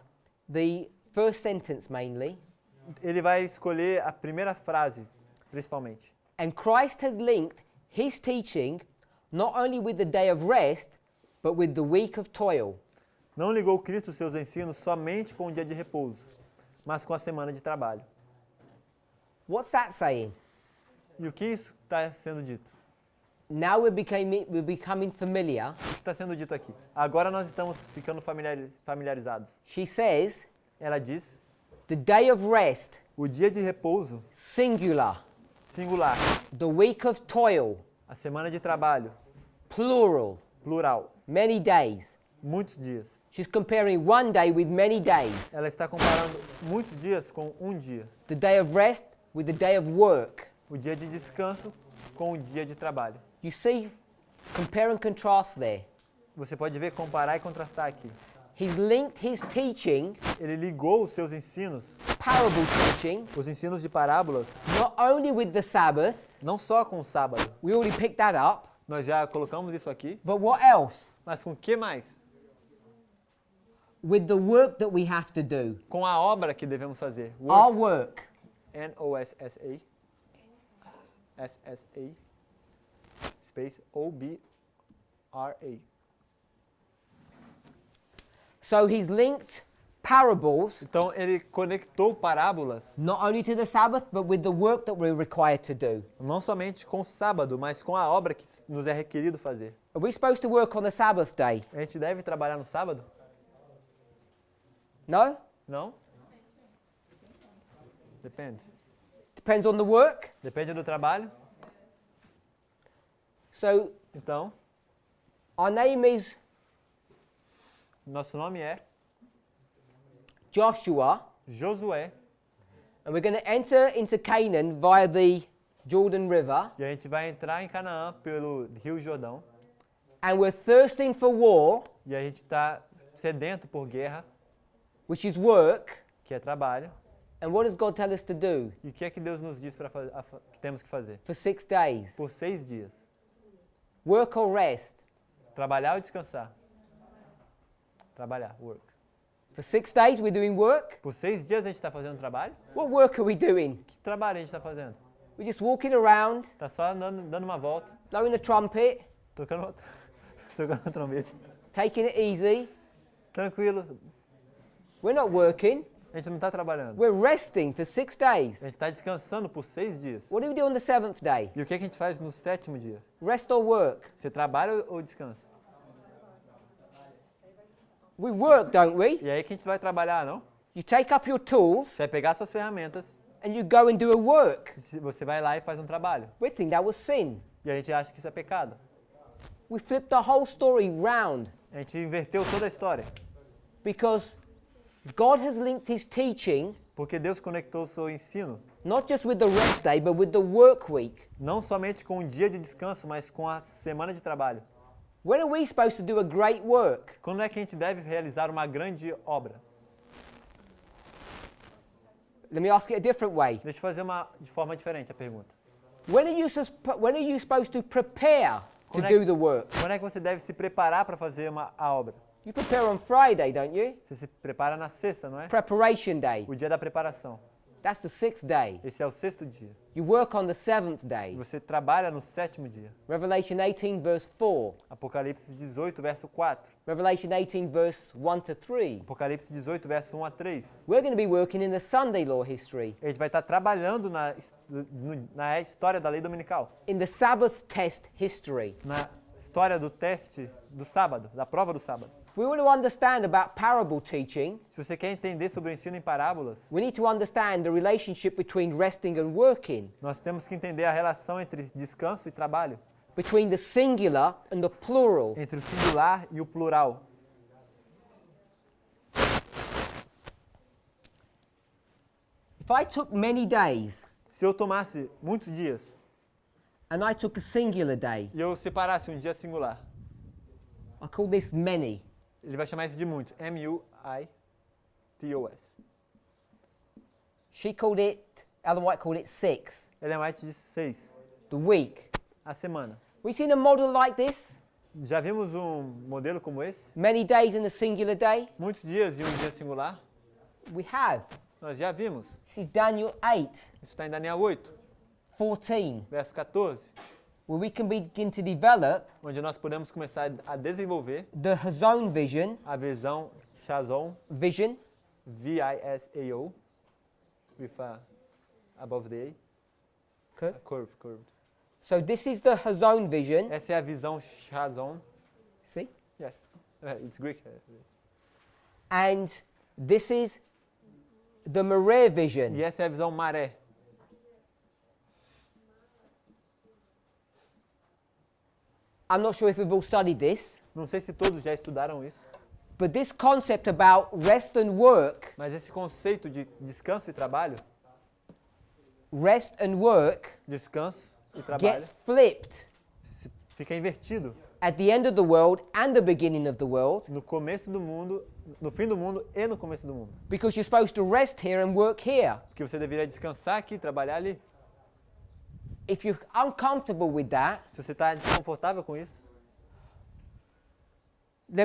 the first sentence mainly. Ele vai escolher a primeira frase, principalmente. And Christ had linked his teaching not only with the day of rest, but with the week of toil. Não ligou Cristo seus ensinos somente com o dia de repouso, mas com a semana de trabalho. What's that saying? E o que isso está sendo dito? Now we're becoming familiar. O que está sendo dito aqui? Agora nós estamos ficando familiarizados. She says, ela diz, the day of rest, o dia de repouso, singular. singular. The week of toil, A semana de trabalho, plural. plural. Many days. Muitos dias. She's comparing one day with many days. Ela está comparando muitos dias com um dia. The day of rest with the day of work. O dia de descanso com o dia de trabalho. You see, compare and contrast there. Você pode ver, comparar e contrastar aqui. He's linked his teaching, Ele ligou os seus ensinos, parable teaching, os ensinos de parábolas, not only with the Sabbath, não só com o sábado. we already picked that up, Nós já colocamos isso aqui, but what else? mas com o que mais? With the work that we have to do. Com a obra que devemos fazer. Our Work, work. N-O-S-S-A, S-S-A, space O-B-R-A. So he's linked parables Então ele conectou parábolas not only to the Sabbath, but with the work that we're required to do. não somente com o sábado, mas com a obra que nos é requerido fazer. Are we supposed to work on the Sabbath day? A gente deve trabalhar no sábado? No? Não? Depende. Depends on the work. Depende do trabalho. So Então, our name is nosso nome é Joshua, Josué and we're going to enter into Canaan via the Jordan River, e a gente vai entrar em Canaã pelo Rio Jordão and we're thirsting for war, e a gente está sedento por guerra, which is work. que é trabalho. And what does God tell us to do E o que é que Deus nos diz que temos que fazer? for 6 days? Por 6 dias. Work or rest? Trabalhar ou descansar? Trabalhar, work. For 6 days we're doing work? Por 6 dias a gente está fazendo trabalho? What work are we doing? Que trabalho a gente está fazendo? We're just walking around, Está só dando uma volta, blowing the trumpet, tocando, tocando a trombeta. taking it easy. Tranquilo, We're not working. a gente não está trabalhando. We're resting for 6 days. A gente está descansando por 6 dias. What do we do on the 7th day? E o que a gente faz no 7º dia? Rest or work? Você trabalha ou descansa? We work, don't we? E aí que a gente vai trabalhar, não? You take up your tools Você vai pegar suas ferramentas, and you go and do a work. você vai lá e faz um trabalho. We think that was sin. E a gente acha que isso é pecado. We flipped the whole story round A gente inverteu toda a história. because God has linked his teaching Porque Deus conectou o seu ensino, not just with the rest day, but with the work week. não somente com o dia de descanso, mas com a semana de trabalho. When are we supposed to do a great work? Quando é que a gente deve realizar uma grande obra? Let me ask it a different way. Deixa eu fazer de forma diferente a pergunta. When are you supposed to prepare to Quando é- do the work? Quando é que você deve se preparar para fazer a obra? You prepare on Friday, don't you? Você se prepara na sexta, não é? Preparation day. O dia da preparação. That's the 6th day. Esse é o 6º dia. You work on the 7th E day. você trabalha no 7º dia. Revelation 18 verse 4. Apocalipse 18, verso 4. Revelation 18 verse 1 to 3. Apocalipse 18, verso 1 a 3. We're going to be working in the Sunday law history, A gente vai estar trabalhando na história da lei dominical. in the Sabbath test history. Na história do teste do sábado, da prova do sábado. If we want to understand about parable teaching, Se você quer entender sobre o ensino em parábolas, we need to understand the relationship between resting and working, nós temos que entender a relação entre descanso e trabalho, between the singular and the plural. entre o singular e o plural. If I took many days Se eu tomasse muitos dias and I took a singular day, e eu separasse um dia singular, I call this many. ele vai chamar isso de muitos. M-U-I-T-O-S. She called it, Ellen White called it 6. Ellen White diz 6. The week. A semana. We seen a model like this? Já vimos um modelo como esse? Many days in a singular day? Muitos dias e um dia singular? We have. Nós já vimos. This is Daniel 8, Isso está em Daniel 8, 14, verso 14, where we can begin to develop onde nós podemos começar a desenvolver the Hazon vision, a visão vision, V-I-S-A-O, with above the A, curved. So this is the Hazon vision. Essa é a visão Shazon. See? Yes, it's Greek. And this is the maré vision. E essa é a visão maré. I'm not sure if we've all studied this, Não sei se todos já estudaram isso, but this concept about rest and work, mas esse conceito de descanso e trabalho, descanso e trabalho, gets flipped fica invertido at the end of the world and the beginning of the world, no começo do mundo, no fim do mundo e no começo do mundo. because you're supposed to rest here and work here. Porque você deveria descansar aqui e trabalhar ali. If you're uncomfortable with that, Se você está desconfortável com isso, let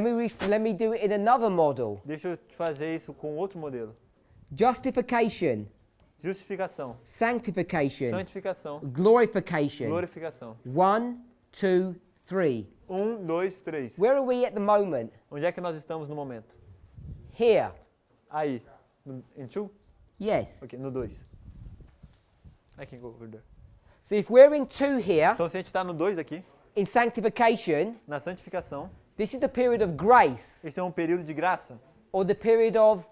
me do it in another model. deixa eu te fazer isso com outro modelo. Justification, Justificação, sanctification, santificação, glorification. glorificação. 1, 2, 3. 1, 2, 3. Where are we at the moment? Onde é que nós estamos no momento? Here. Aí. Em 2? Yes. Ok, no 2. I can go over there. So if we're in 2 here, Então se a gente está no 2 aqui, in sanctification, na santificação, this is the period of grace, esse é um período de graça or the period of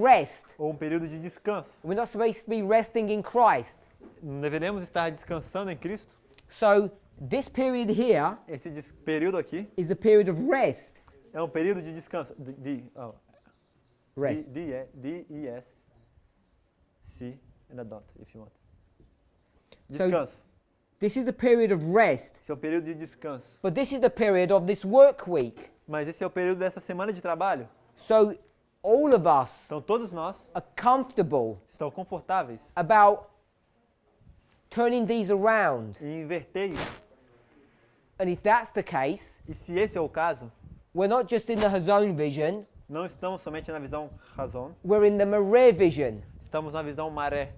rest. ou um período de descanso. We're not supposed to be resting in Christ. Não deveremos estar descansando em Cristo. So this period here Esse período aqui is the period of rest. é um período de descanso. Rest. D-E-S-C and a dot, if you want. So- Descanso. This is the period of rest. Esse é um período de descanso. But this is the period of this work week. Mas esse é o período dessa semana de trabalho. So all of us Então todos nós are comfortable estão confortáveis about turning these around. em inverter isso. And if that's the case, E se esse é o caso, we're not just in the Hazon vision, não estamos somente na visão razão, we're in the Maré vision. estamos na visão maré.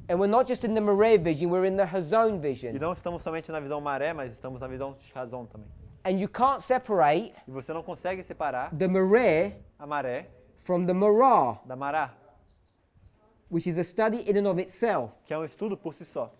And we're not just in the Maré vision, we're in the Hazon E vision. não estamos somente na visão maré, mas estamos na visão razão também. And you can't separate E você não consegue separar the Maré a maré from the Marah, da mará, which is a study in and of itself. que é um estudo por si só.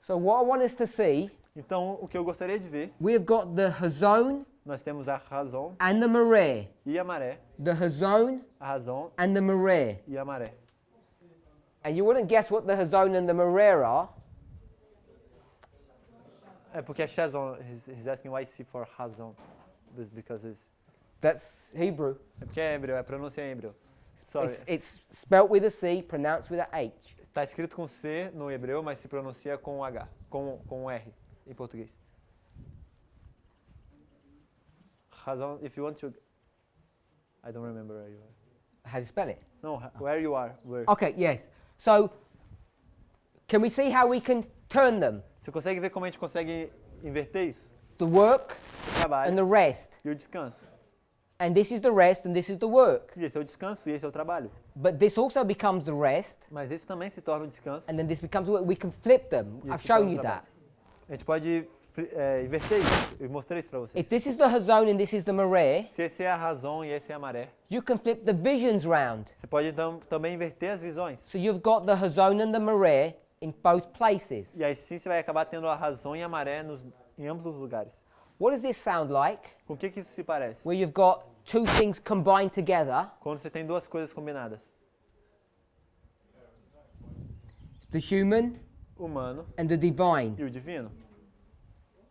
So what I want us to see, Então, o que eu gostaria de ver, we've got the Hazon nós temos a razão and the Maré. e a maré, The Hazon a razão and the Maré. e a maré. And you wouldn't guess what the Hazon and the Maré are. É porque é Shazon, he's asking why C for razão. Because it's... That's Hebrew. É porque é hebreu, é pronúncia em hebreu. Sorry. It's spelt with a C, pronounced with a H. Está escrito com C no hebreu, mas se pronuncia com H, com R em português. Razão, if you want to... I don't remember where you are. How do you spell it? No, where you are, where. Okay, yes. So, can we see how we can turn them? Você consegue ver como a gente consegue inverter isso? The work O trabalho and the rest. e o descanso. And this is the rest and this is the work. E esse é o descanso e esse é o trabalho. But this also becomes the rest, Mas esse também se torna um descanso. and then this becomes work. We can flip them. e I've esse se torna shown um you trabalho. that. A gente pode inverter isso. Eu mostrei isso para vocês. If this is the Hazon and this is the Maré, Se esse é a razão e esse é a maré, you can flip the visions round. você pode então também inverter as visões. So you've got the Hazon and the Maré in both places. E aí sim você vai acabar tendo a razão e a maré em ambos os lugares. What does this sound like? Com o que isso se parece? Where you've got two things combined together, Quando você tem duas coisas combinadas. the human Humano and the divine. e o divino.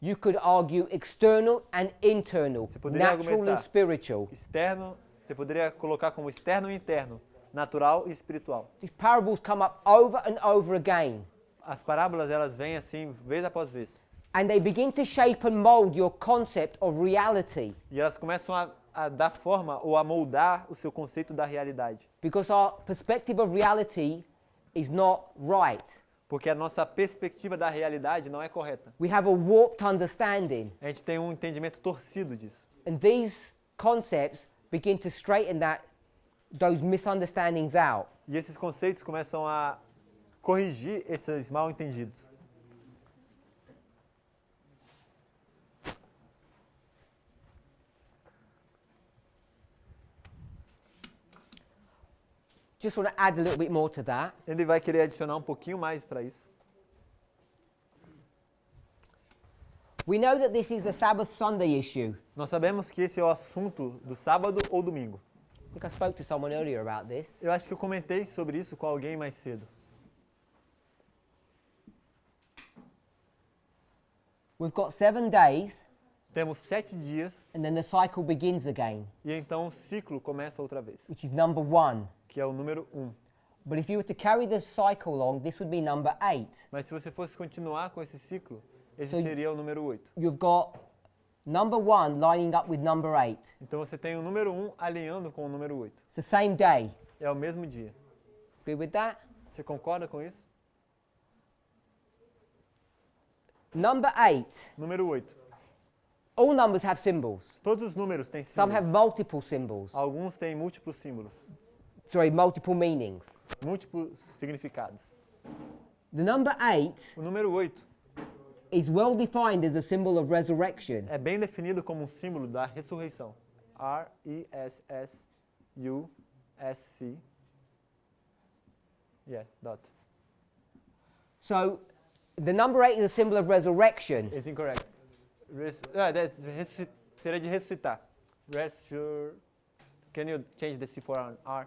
You could argue external and internal, Você poderia natural and argumentar. spiritual. Externo, você poderia colocar como externo e interno. Natural e espiritual. These parables come up over and over again, As parábolas elas vêm assim, vez após vez. and they begin to shape and mold your concept of reality, E elas começam a dar forma ou a moldar o seu conceito da realidade. because our perspective of reality is not right. Porque a nossa perspectiva da realidade não é correta. We have a warped understanding, A gente tem um entendimento torcido disso. and these concepts begin to straighten those misunderstandings out. E esses conceitos começam a corrigir esses mal entendidos. Just want to add a little bit more to that. Ele vai querer adicionar um pouquinho mais para isso. We know that this is the Sabbath Sunday issue. Nós sabemos que esse é o assunto do sábado ou domingo. I think I spoke to someone earlier about this. Eu acho que eu comentei sobre isso com alguém mais cedo. We've got 7 days, Temos 7 dias and then the cycle begins again, e então o ciclo começa outra vez, which is number 1. que é o número 1. But if you were to carry the cycle along, this would be number 8. Mas se você fosse continuar com esse ciclo, esse So- seria o número 8. You've got number 1 lining up with number 8. Então você tem o número 1 alinhando com o número 8. It's the same day. É o mesmo dia. Agree with that? Você concorda com isso? Number 8. Número 8. All numbers have symbols. Todos os números têm Some have símbolos. multiple symbols. Alguns têm múltiplos símbolos, Sorry, multiple meanings. múltiplos significados. The number 8 O número 8 is well defined as a symbol of resurrection. é bem definido como um símbolo da ressurreição. R-E-S-S-U-S-C. Yeah, dot. So, the number 8 is a symbol of resurrection. It's incorrect. Seria de ressuscitar. Can you change the C for an R?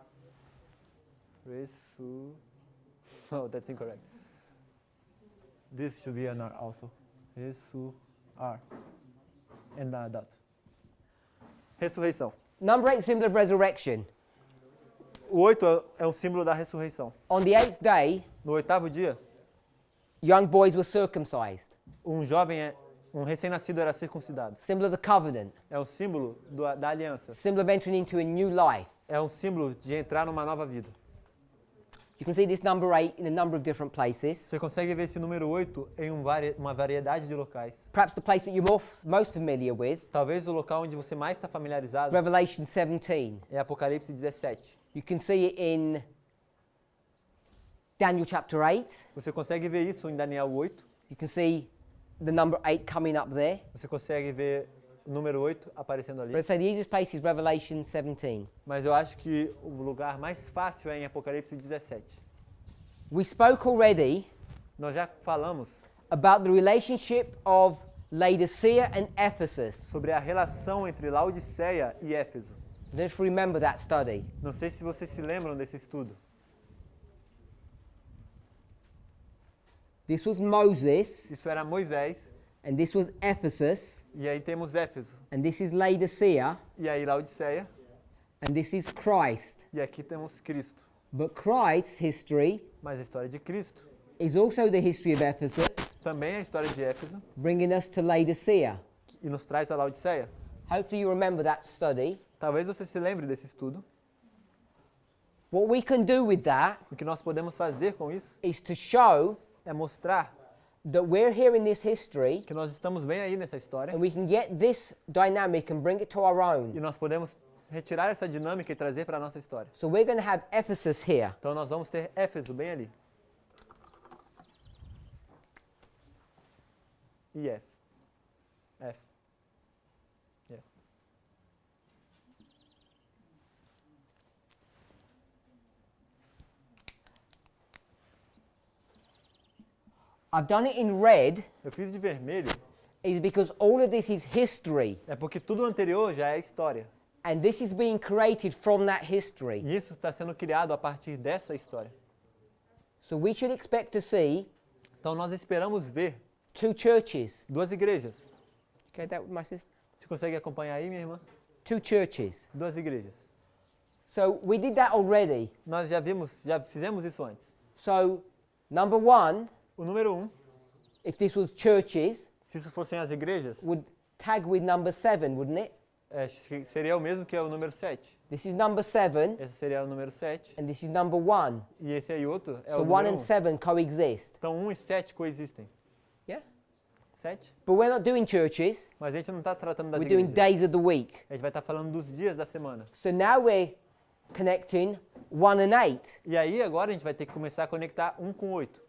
Oh, that's incorrect. This should be an R also. R. And a dot. Ressurreição. Number 8 is a symbol of resurrection. O 8 é um símbolo da ressurreição. On the 8th day, No 8º dia, young boys were circumcised, um recém-nascido era circuncidado. symbol of the covenant, É um símbolo da aliança. symbol of entering into a new life. É um símbolo de entrar numa nova vida. You can see this number 8 in a number of different places. Você consegue ver esse número 8 em uma variedade de locais. Perhaps the place that you're most familiar with, Talvez o local onde você mais está familiarizado Revelation 17. é Apocalipse 17. You can see it in Daniel chapter 8. Você consegue ver isso em Daniel 8. You can see the number 8 coming up there. Você consegue ver o número 8 aparecendo ali. But I'd say the easiest place is Revelation 17. Mas eu acho que o lugar mais fácil é em Apocalipse 17. We spoke already Nós já falamos about the relationship of Laodicea and Ephesus. sobre a relação entre Laodiceia e Éfeso. Just remember that study. Não sei se vocês se lembram desse estudo. This was Moses, Isso era Moisés, and this was Ephesus, e aí temos Éfeso, and this is Laodicea, e aí Laodiceia, and this is Christ. e aqui temos Cristo. But Christ's history Mas a história de Cristo is also the history of Ephesus, também é a história de Éfeso bringing us to Laodicea. e nos traz a Laodiceia. Hopefully you remember that study. Talvez você se lembre desse estudo. What we can do with that O que nós podemos fazer com isso is to show é mostrar that we're here in this history que nós estamos bem aí nessa história and we can get this dynamic and bring it to our e own. nós podemos retirar essa dinâmica e trazer para a nossa história. So we're going to have Ephesus here. Então nós vamos ter Éfeso bem ali. E F. F. Yeah. I've done it in red Eu fiz de vermelho is because all of this is history é porque tudo anterior já é história. and this is being created from that history. E isso está sendo criado a partir dessa história. So we should expect to see Então nós esperamos ver 2 churches. 2 igrejas. Okay, that with my sister? Você consegue acompanhar aí, minha irmã? 2 churches. 2 igrejas. So we did that already. Nós já fizemos isso antes. So number 1, O número 1, if this was churches, se isso fossem as igrejas, would tag with number 7, wouldn't it? seria o mesmo que o número 7. This is number 7 Esse seria o número 7. and this is number 1. E esse aí outro é So o 1 número and 1. 7 coexist. Então 1 e 7 coexistem. Yeah? 7? But we're not doing churches. Mas a gente não está tratando das We're doing igrejas. days of the week. A gente vai estar falando dos dias da semana. So now we're connecting 1 and 8. E aí agora a gente vai ter que começar a conectar 1 com 8.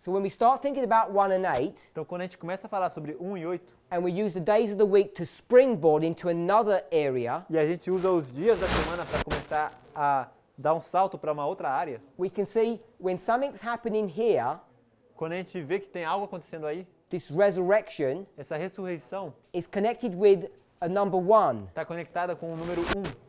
So when we start thinking about 1 and 8, Então quando a gente começa a falar sobre 1 e 8, and we use the days of the week to springboard into another area, e a gente usa os dias da semana para começar a dar um salto para uma outra área, we can see when something's happening here, quando a gente vê que tem algo acontecendo aí, this resurrection essa ressurreição, is connected with a number 1. está conectada com o número 1.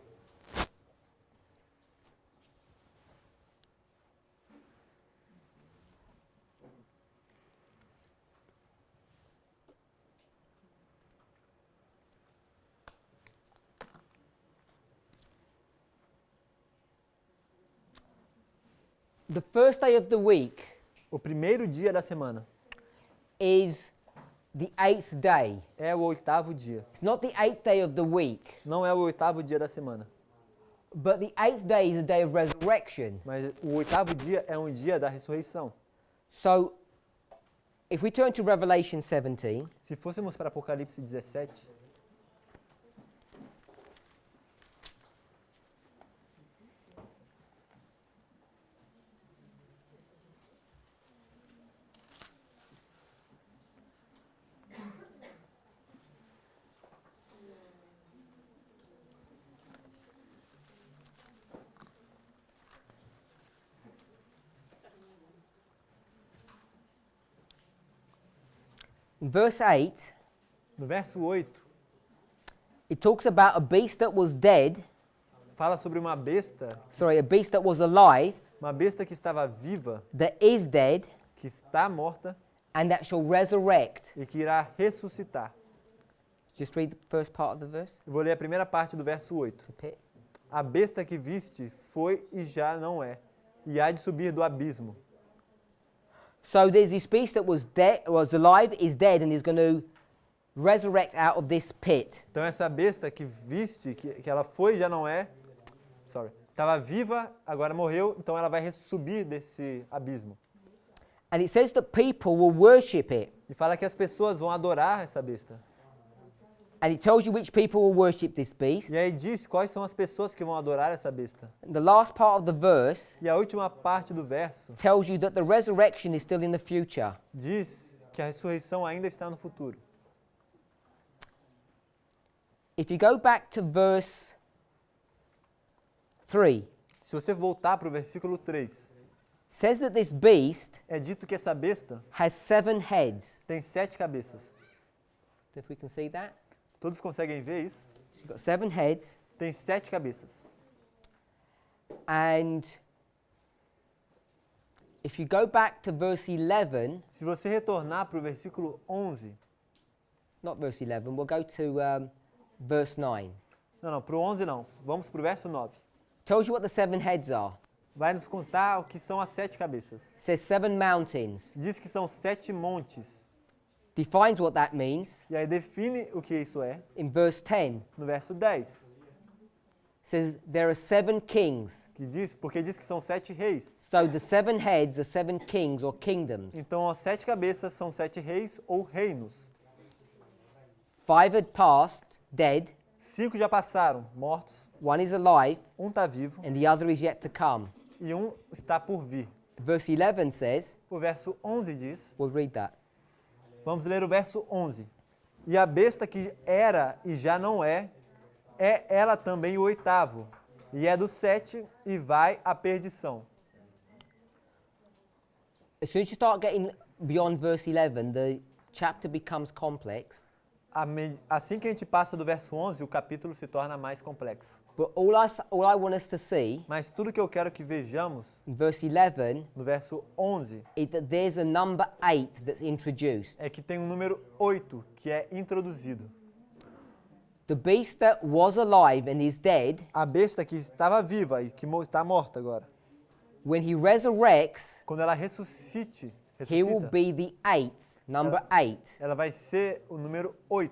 The first day of the week O primeiro dia da semana is the 8th day. é o 8º dia. It's not the 8th day of the week, Não é o 8º dia da semana, but the 8th day is a day of resurrection. mas o 8º dia é um dia da ressurreição. So, if we turn to Revelation 17, Se fôssemos para Apocalipse 17, in verse 8, no verso 8, it talks about a beast that was dead, fala sobre uma besta that was alive, uma besta que estava viva, that is dead, que está morta and that shall resurrect. e que irá ressuscitar. Just read the first part of the verse. Eu vou ler a primeira parte do verso 8. The pit. A besta que viste foi e já não é, e há de subir do abismo. So there's this beast that was dead, was alive, is dead, and is going to resurrect out of this pit. Então essa besta que viste, que ela foi e já não é, estava viva, agora morreu, então ela vai subir desse abismo. And it says that people will worship it. E fala que as pessoas vão adorar essa besta. And it tells you which people will worship this beast. E aí diz quais são as pessoas que vão adorar essa besta. And the last part of the verse E a última parte do verso tells you that the resurrection is still in the future. diz que a ressurreição ainda está no futuro. If you go back to verse 3, Se você voltar para o versículo 3, it says that this beast é dito que essa besta has 7 heads. tem 7 cabeças. If we can see that. Todos conseguem ver isso? She's got 7 heads. Tem 7 cabeças. And if you go back to verse 11, Se você retornar para o versículo 11, not verse 11, we'll go to verse 9. não, para o 11 não, vamos para o verso 9. Tells you what the 7 heads are. Vai nos contar o que são as 7 cabeças. It says 7 mountains. Diz que são 7 montes. Defines what that means E aí define o que isso é. in verse 10. No verso 10, It says there are 7 kings. porque diz que são 7 reis. So the 7 heads are 7 kings or kingdoms. Então as 7 cabeças são 7 reis ou reinos. 5 had passed, dead. 5 já passaram, mortos. 1 is alive, Um está vivo and the other is yet to come. e um está por vir. Verse 11 says, O verso 11 diz, we'll read that. vamos ler o verso 11. E a besta que era e já não é ela também o 8º, e é do 7 e vai à perdição. As soon as you start getting beyond verse 11, the chapter becomes complex. Assim que a gente passa do verso 11, o capítulo se torna mais complexo. But all I want us to see Mas tudo que eu quero que vejamos in verse 11 no verso 11 is that there's a number 8 that's introduced. é que tem um número 8 que é introduzido. The beast that was alive and is dead, A besta que estava viva e que está morta agora, when he resurrects, quando ela ressuscita, he will be the 8th, number 8. ela vai ser o número 8.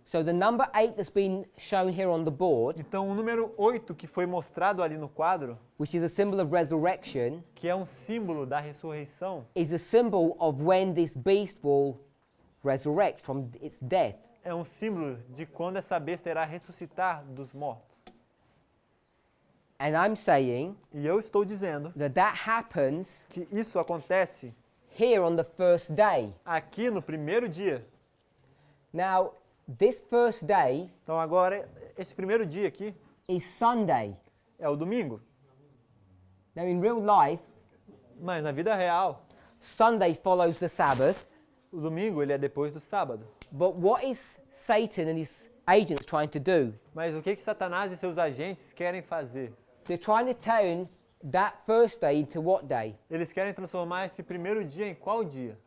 So the number 8 that's been shown here on the board, Então o número 8 que foi mostrado ali no quadro, which is a symbol of resurrection, que é um símbolo da ressurreição, is a symbol of when this beast will resurrect from its death. é um símbolo de quando essa besta irá ressuscitar dos mortos. And I'm saying E eu estou dizendo that happens que isso acontece here on the first day. aqui no primeiro dia. Now, this first day Então agora, esse primeiro dia aqui is Sunday. é o domingo. Now, in real life, Mas na vida real, Sunday follows the Sabbath, O domingo ele é depois do sábado. But what is Satan and his agents trying to do? Mas o que Satanás e seus agentes querem fazer? They're trying to turn that first day into what day? Eles querem transformar esse primeiro dia em qual dia?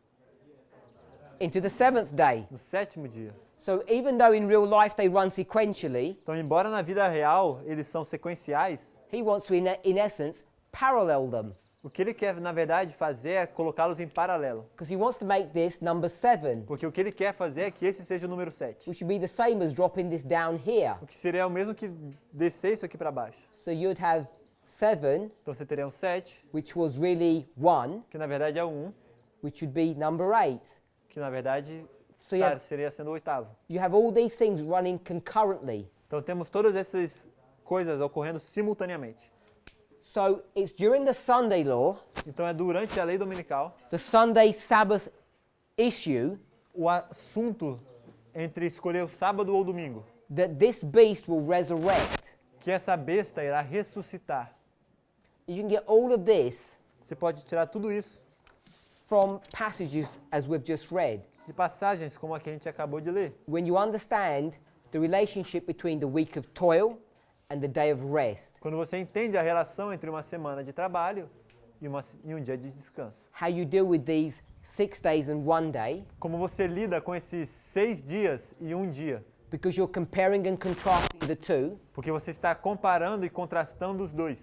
Into the seventh day. No sétimo dia. So even though in real life they run sequentially, Então, embora na vida real eles são sequenciais, he wants to, in essence, parallel them. o que ele quer, na verdade, fazer é colocá-los em paralelo. Because he wants to make this number 7, Porque o que ele quer fazer é que esse seja o número 7. which would be the same as dropping this down here. O que seria o mesmo que descer isso aqui para baixo. So you'd have 7, Então você teria um 7, which was really 1, que na verdade é o 1, which would be number 8. que na verdade So you have, seria sendo o oitavo. you have all these things running concurrently. Então temos todas essas coisas ocorrendo simultaneamente. So it's during the Sunday law, Então é durante a lei dominical, the Sunday Sabbath issue, o assunto entre escolher o sábado ou o domingo, that this beast will resurrect. que essa besta irá ressuscitar. You can get all of this Você pode tirar tudo isso from passages as we've just read. de passagens como a que a gente acabou de ler. When you understand the relationship between the week of toil and the day of rest, Quando você entende a relação entre uma semana de trabalho e um dia de descanso. how you deal with these 6 days and 1 day, Como você lida com esses 6 dias e um dia. because you're comparing and contrasting the two, Porque você está comparando e contrastando os dois.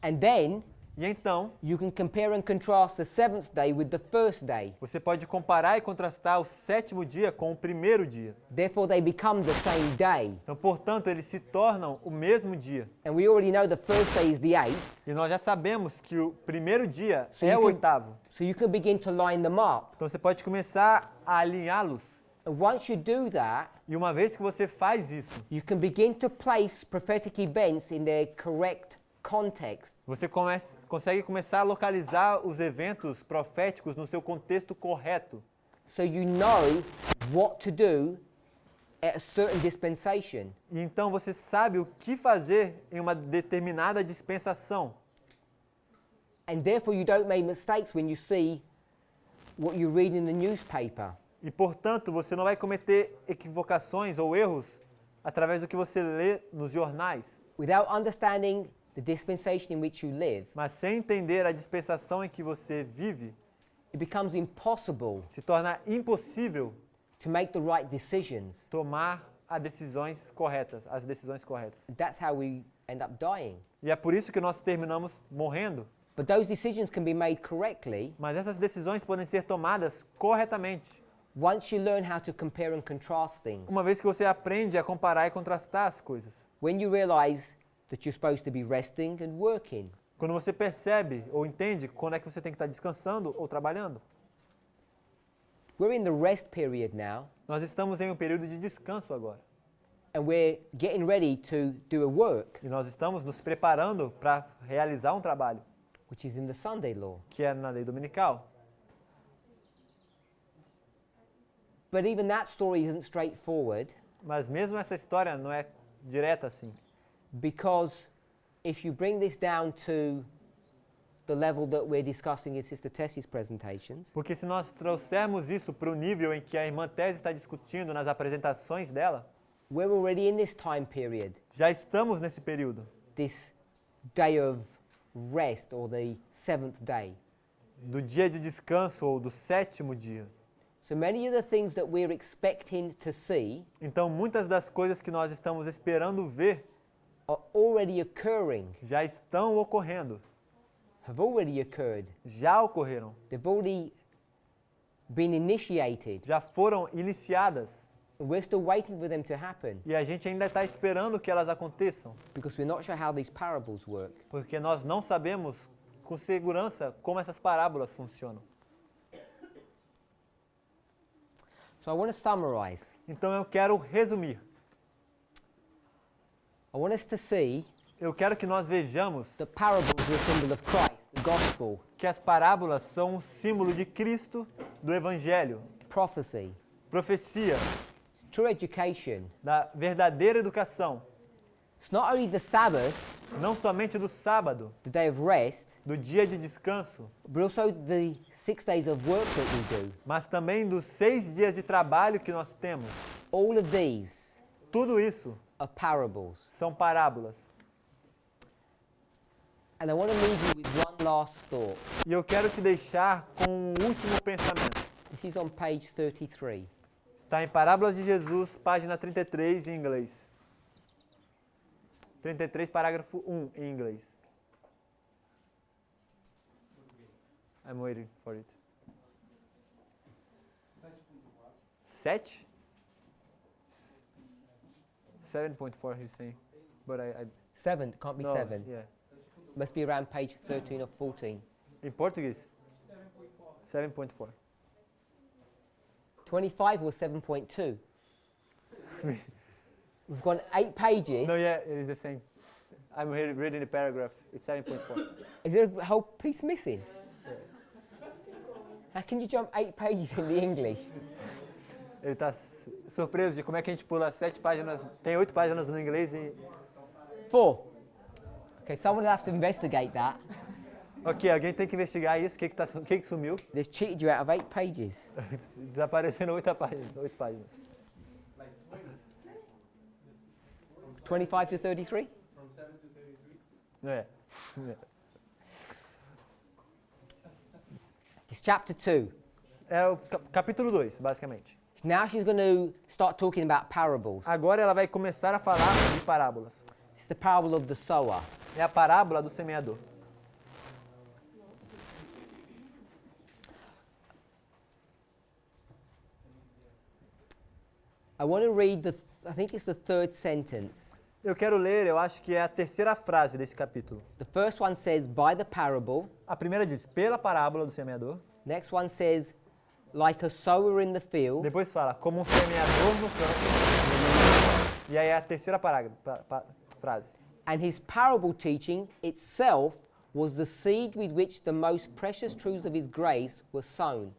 and then E então, you can compare and contrast the 7th day with the first day. você pode comparar e contrastar o sétimo dia com o primeiro dia. Therefore, they become the same day. Então, portanto, eles se tornam o mesmo dia. And we already know the first day is the 8th, E nós já sabemos que o primeiro dia So é you o can- oitavo. so you can begin to line them up. Então, você pode começar a alinhá-los. And once you do that, E uma vez que você faz isso, you can begin to place prophetic events in their correct context. você consegue começar a localizar os eventos proféticos no seu contexto correto. So you know what to do at a certain dispensation. E então você sabe o que fazer em uma determinada dispensação. And therefore you don't make mistakes when you see what you read in the newspaper. E, portanto, você não vai cometer equivocações ou erros através do que você lê nos jornais. Without understanding the dispensation in which you live, Mas sem entender a dispensação em que você vive, it becomes impossible se torna impossível to make the right decisions. tomar as decisões corretas. That's how we end up dying. E é por isso que nós terminamos morrendo. But those decisions can be made correctly Mas essas decisões podem ser tomadas corretamente. once you learn how to compare and contrast things. Uma vez que você aprende a comparar e contrastar as coisas. When you realize that you're supposed to be resting and working. Quando você percebe ou entende quando é que você tem que estar descansando ou trabalhando. We're in the rest period now, Nós estamos em um período de descanso agora. and we're getting ready to do a work, E nós estamos nos preparando para realizar um trabalho, which is in the Sunday law. que é na lei dominical. But even that story isn't straightforward, Mas mesmo essa história não é direta assim. because if you bring this down to the level that we're discussing in Sister Tessie's presentations, Porque se nós trouxermos isso para o nível em que a irmã Tese está discutindo nas apresentações dela, we're already in this time period, já estamos nesse período, this day of rest, or the 7th day. do dia de descanso ou do sétimo dia. So many of the things that we're expecting to see Então muitas das coisas que nós estamos esperando ver are already occurring, já estão ocorrendo, have already occurred. já ocorreram, They've already been initiated, já foram iniciadas and we're still waiting for them to happen e a gente ainda está esperando que elas aconteçam, because we're not sure how these parables work. porque nós não sabemos com segurança como essas parábolas funcionam. So I want to summarize. Então eu quero resumir. I want us to see Eu quero que nós vejamos that parables are a symbol of Christ, the gospel, que as parábolas são um símbolo de Cristo, do Evangelho, prophecy, profecia, true education. da verdadeira educação. It's not only the Sabbath, Não somente do sábado, the day of rest, do dia de descanso, but also the 6 days of work that we do. mas também dos 6 dias de trabalho que nós temos. All of these Tudo isso are parables. são parábolas. And I want to leave you with one last thought. E eu quero te deixar com um último pensamento. This is on page 33. Está em Parábolas de Jesus, página 33 em inglês. 33, parágrafo 1 em inglês. I'm waiting for it. 7? 7.4 he's saying. But I 7, can't be no, 7. yeah. Must be around page 13 or 14. Em português? 7.4. 25 or 7.2? We've got 8 pages. No, yeah, it is the same. I'm reading the paragraph. It's 7.4. Is there a whole piece missing? How can you jump 8 pages in the English? Ele está surpreso de como é que a gente pula 7 páginas, tem 8 páginas no inglês e... 4. Okay, someone will have to investigate that. Ok, alguém tem que investigar isso, o que sumiu? They've cheated you out of 8 pages. Desapareceram 8 páginas. 25 to 33? Não é? It's chapter 2. É o capítulo 2, basicamente. Now she's going to start talking about parables. Agora ela vai começar a falar de parábolas. It's the parable of the sower. É a parábola do semeador. I want to read I think it's the 3rd sentence. Eu quero ler, eu acho que é a terceira frase desse capítulo. The first one says, by the parable. A primeira diz, pela parábola do semeador. Next one says, like a sower in the field. Depois fala, como um semeador no campo. E aí é a terceira frase. And his parable teaching itself was the seed with which the most precious truths of his grace were sown.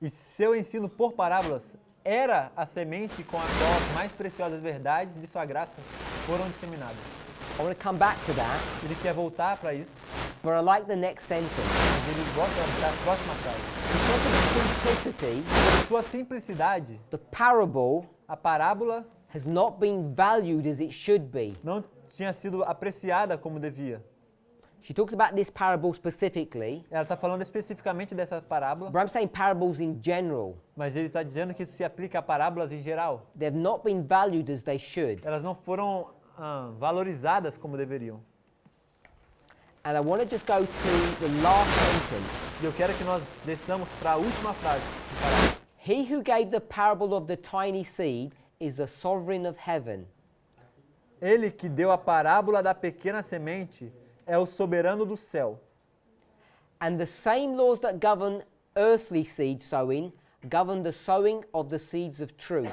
E seu ensino por parábolas era a semente com a qual as mais preciosas verdades de sua graça foram disseminadas. I want to come back to that, Ele quer voltar para isso, but I like the next sentence. mas ele gosta da próxima frase. Because of simplicity, Por sua simplicidade, the parable a parábola has not been valued as it should be. não tinha sido apreciada como devia. She talks about this parable specifically, Ela está falando especificamente dessa parábola, but I'm saying parables in general. mas ele está dizendo que isso se aplica a parábolas em geral. They've not been valued as they should. Elas não foram valorizadas como deveriam. And I want to just go to the last sentence. E eu quero que nós desçamos para a última frase. He who gave the parable of the tiny seed is the sovereign of heaven. Ele que deu a parábola da pequena semente é o soberano do céu. And the same laws that govern earthly seed sowing govern the sowing of the seeds of truth.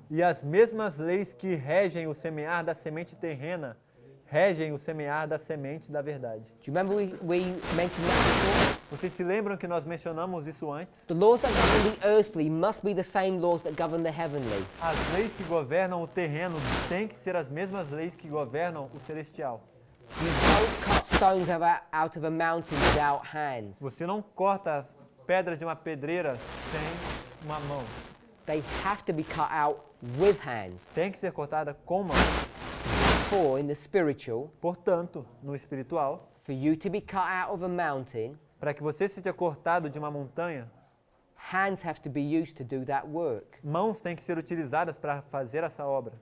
E as mesmas leis que regem o semear da semente terrena, regem o semear da semente da verdade. Do you remember we mentioned that before? Vocês se lembram que nós mencionamos isso antes? The laws that govern the earthly must be the same laws that govern the heavenly. As leis que governam o terreno têm que ser as mesmas leis que governam o celestial. You don't cut stones out of a mountain without hands. Você não corta pedra de uma pedreira sem uma mão. They have to be cut out with hands. Tem que ser cortada com mão. For in the spiritual, Portanto, no espiritual, for you to be cut out of a mountain, para que você seja cortado de uma montanha, hands have to be used to do that work. mãos têm que ser utilizadas para fazer essa obra.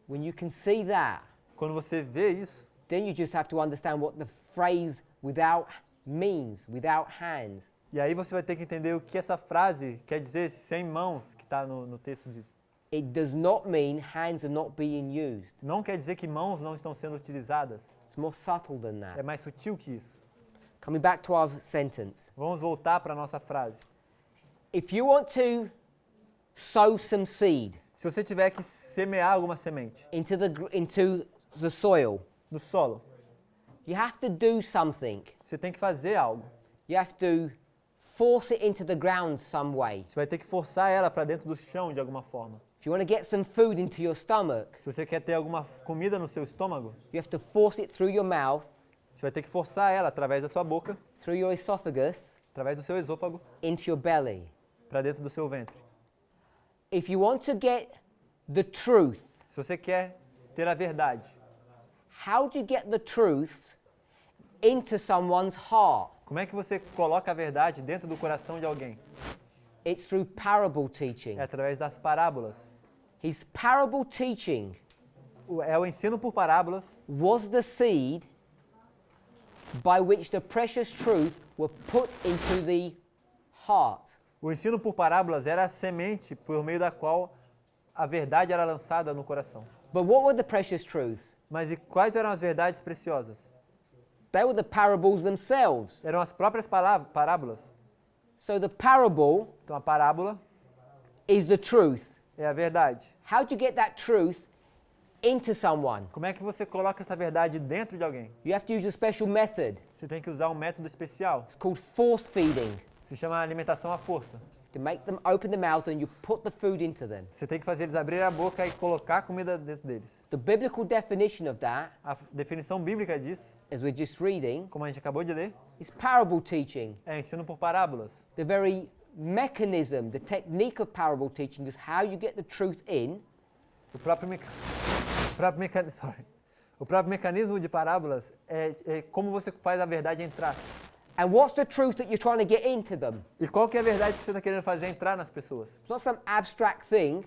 When you can see that, Quando você vê isso, then you just have to understand what the phrase without means, without hands. e aí você vai ter que entender o que essa frase quer dizer sem mãos, que está no texto diz. It does not mean hands are not being used. Não quer dizer que mãos não estão sendo utilizadas. It's more subtle than É that. mais sutil que isso. Coming back to our sentence. Vamos voltar para a nossa frase. If you want to sow some seed Se você tiver que semear alguma semente into the soil, no solo, you have to do something. você tem que fazer algo. You have to force it into the ground some way. Você vai ter que forçar ela para dentro do chão de alguma forma. If you want to get some food into your stomach, Se você quer ter alguma comida no seu estômago, you have to force it through your mouth, você vai ter que forçar ela através da sua boca, through your esophagus, através do seu esôfago, into your belly. para dentro do seu ventre. If you want to get the truth, Se você quer ter a verdade, how do you get the truths into someone's heart? como é que você coloca a verdade dentro do coração de alguém? It's through parable teaching. É através das parábolas. His parable teaching É o ensino por parábolas, was the seed by which the precious truth were put into the heart. o ensino por parábolas era a semente por meio da qual a verdade era lançada no coração. But what were the precious truths? Mas e quais eram as verdades preciosas? They were the parables themselves. Eram as próprias parábolas. So the parable Então a parábola is the truth. é a verdade. How do you get that truth into someone? Como é que você coloca essa verdade dentro de alguém? You have to use a special method. Você tem que usar um método especial. It's called force feeding. Se chama alimentação à força. To make them open their mouths and you put the food into them. Você tem que fazer eles abrir a boca e colocar a comida dentro deles. The biblical definition of that, A definição bíblica disso, as we're just reading, como a gente acabou de ler, is parable teaching. é ensino por parábolas. The very mechanism, the technique of parable teaching is how you get the truth in O próprio mecanismo de parábolas é como você faz a verdade entrar. and what's the truth that you're trying to get into them. E qual que é a verdade que você está querendo fazer entrar nas pessoas? It's not some abstract thing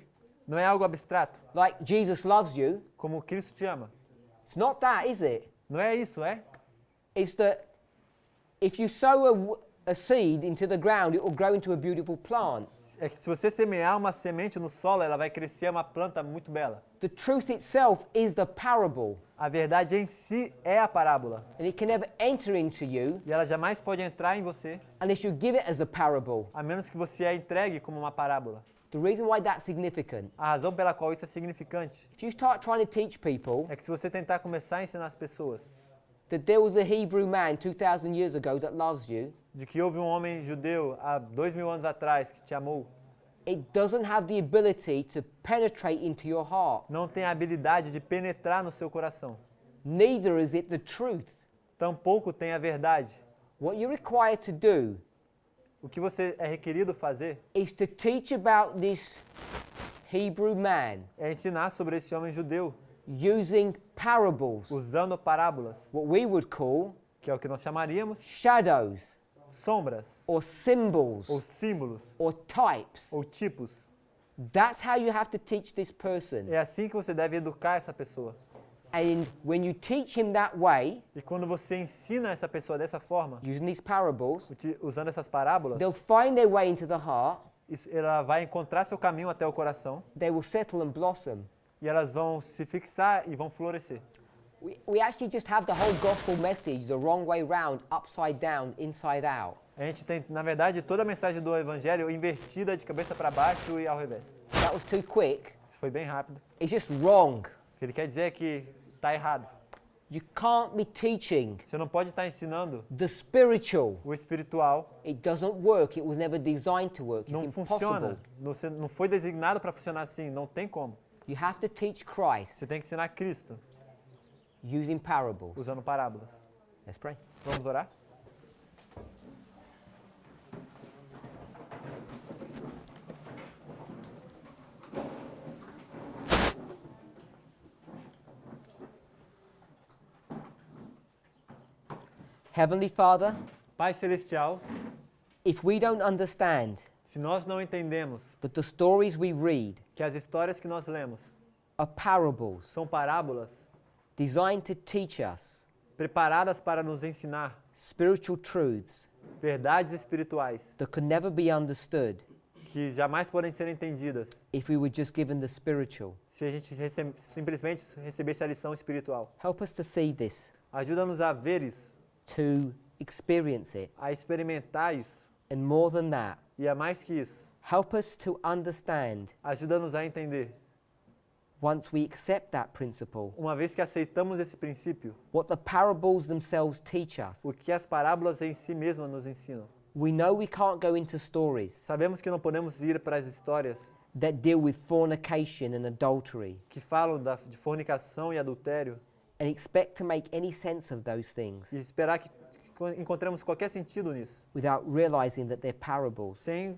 Não é algo abstrato, like Jesus loves you. como Cristo te ama. It's not that, is it? Não é isso, é? It's that if you sow a seed into the ground, it will grow into a beautiful plant. É que se você semear uma semente no solo, ela vai crescer uma planta muito bela. The truth itself is the parable, A verdade em si é a parábola. and it can never enter into you E ela jamais pode entrar em você, unless you give it as the parable. a menos que você a entregue como uma parábola. The reason why that's significant, A razão pela qual isso é significante if you start trying to teach people é que se você tentar começar a ensinar as pessoas that there was a Hebrew man 2,000 years ago that loves you, de que houve um homem judeu há 2000 anos atrás que te amou, it doesn't have the ability to penetrate into your heart. não tem a habilidade de penetrar no seu coração. Neither is it the truth. Tampouco tem a verdade. What you're required to do O que você é requerido fazer is to teach about this Hebrew man é ensinar sobre esse homem judeu, using parables, usando parábolas, what we would call que é o que nós chamaríamos shadows sombras, or symbols ou símbolos, or types. ou tipos. That's how you have to teach this person. É assim que você deve educar essa pessoa. And when you teach him that way, E quando você ensina essa pessoa dessa forma, using these parables, usando essas parábolas, they'll find their way into the heart, ela vai encontrar seu caminho até o coração they will settle and blossom. e elas vão se fixar e vão florescer. We actually just have the whole gospel message the wrong way round, upside down, inside out. A gente tem, na verdade, toda a mensagem do evangelho invertida de cabeça para baixo e ao revés. That was too quick. Isso foi bem rápido. It's just wrong. O que ele quer dizer é que está errado. You can't be teaching Você não pode estar ensinando the spiritual. o espiritual. It doesn't work. It was never designed to work. It's Não impossible. funciona. Você não foi designado para funcionar assim. Não tem como. You have to teach Christ Você tem que ensinar Cristo using parables. usando parábolas. Let's pray. Vamos orar? Heavenly Father, Pai Celestial, if we don't understand se nós não entendemos that the stories we read que as histórias que nós lemos are parables são parábolas designed to teach us preparadas para nos ensinar spiritual truths verdades espirituais that could never be understood que jamais podem ser entendidas if we were just given the spiritual. se a gente simplesmente recebesse a lição espiritual. Help us to see this, Ajuda-nos a ver isso, to experience it, a experimentar isso. and more than that, E é mais que isso, help us to understand, ajuda-nos a entender, once we accept that principle, uma vez que aceitamos esse princípio, what the parables themselves teach us. o que as parábolas em si mesmas nos ensinam. We know we can't go into stories. Sabemos que não podemos ir para as histórias. that deal with fornication and adultery que falam de fornicação e adultério, and expect to make any sense of those things e esperar que encontremos qualquer sentido nisso, without realizing that they're parables. sem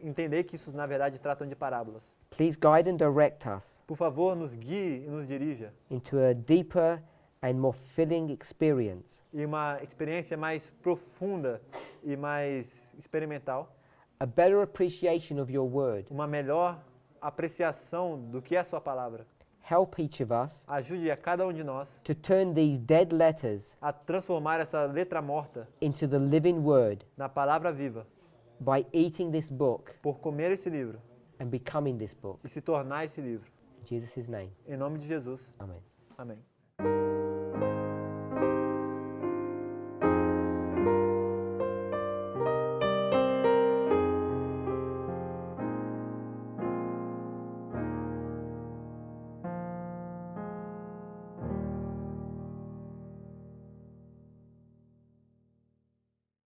entender que isso na verdade tratam de parábolas. Please guide and direct us Por favor, nos guie e nos dirija into a deeper and more filling experience e uma experiência mais profunda e mais experimental, a better appreciation of your word. uma melhor apreciação do que é a sua palavra. Help each of us Ajude a cada um de nós to turn these dead letters a transformar essa letra morta into the living word na palavra viva, by eating this book por comer esse livro and becoming this book. e se tornar esse livro. In Jesus' name, Em nome de Jesus. amen. Amém.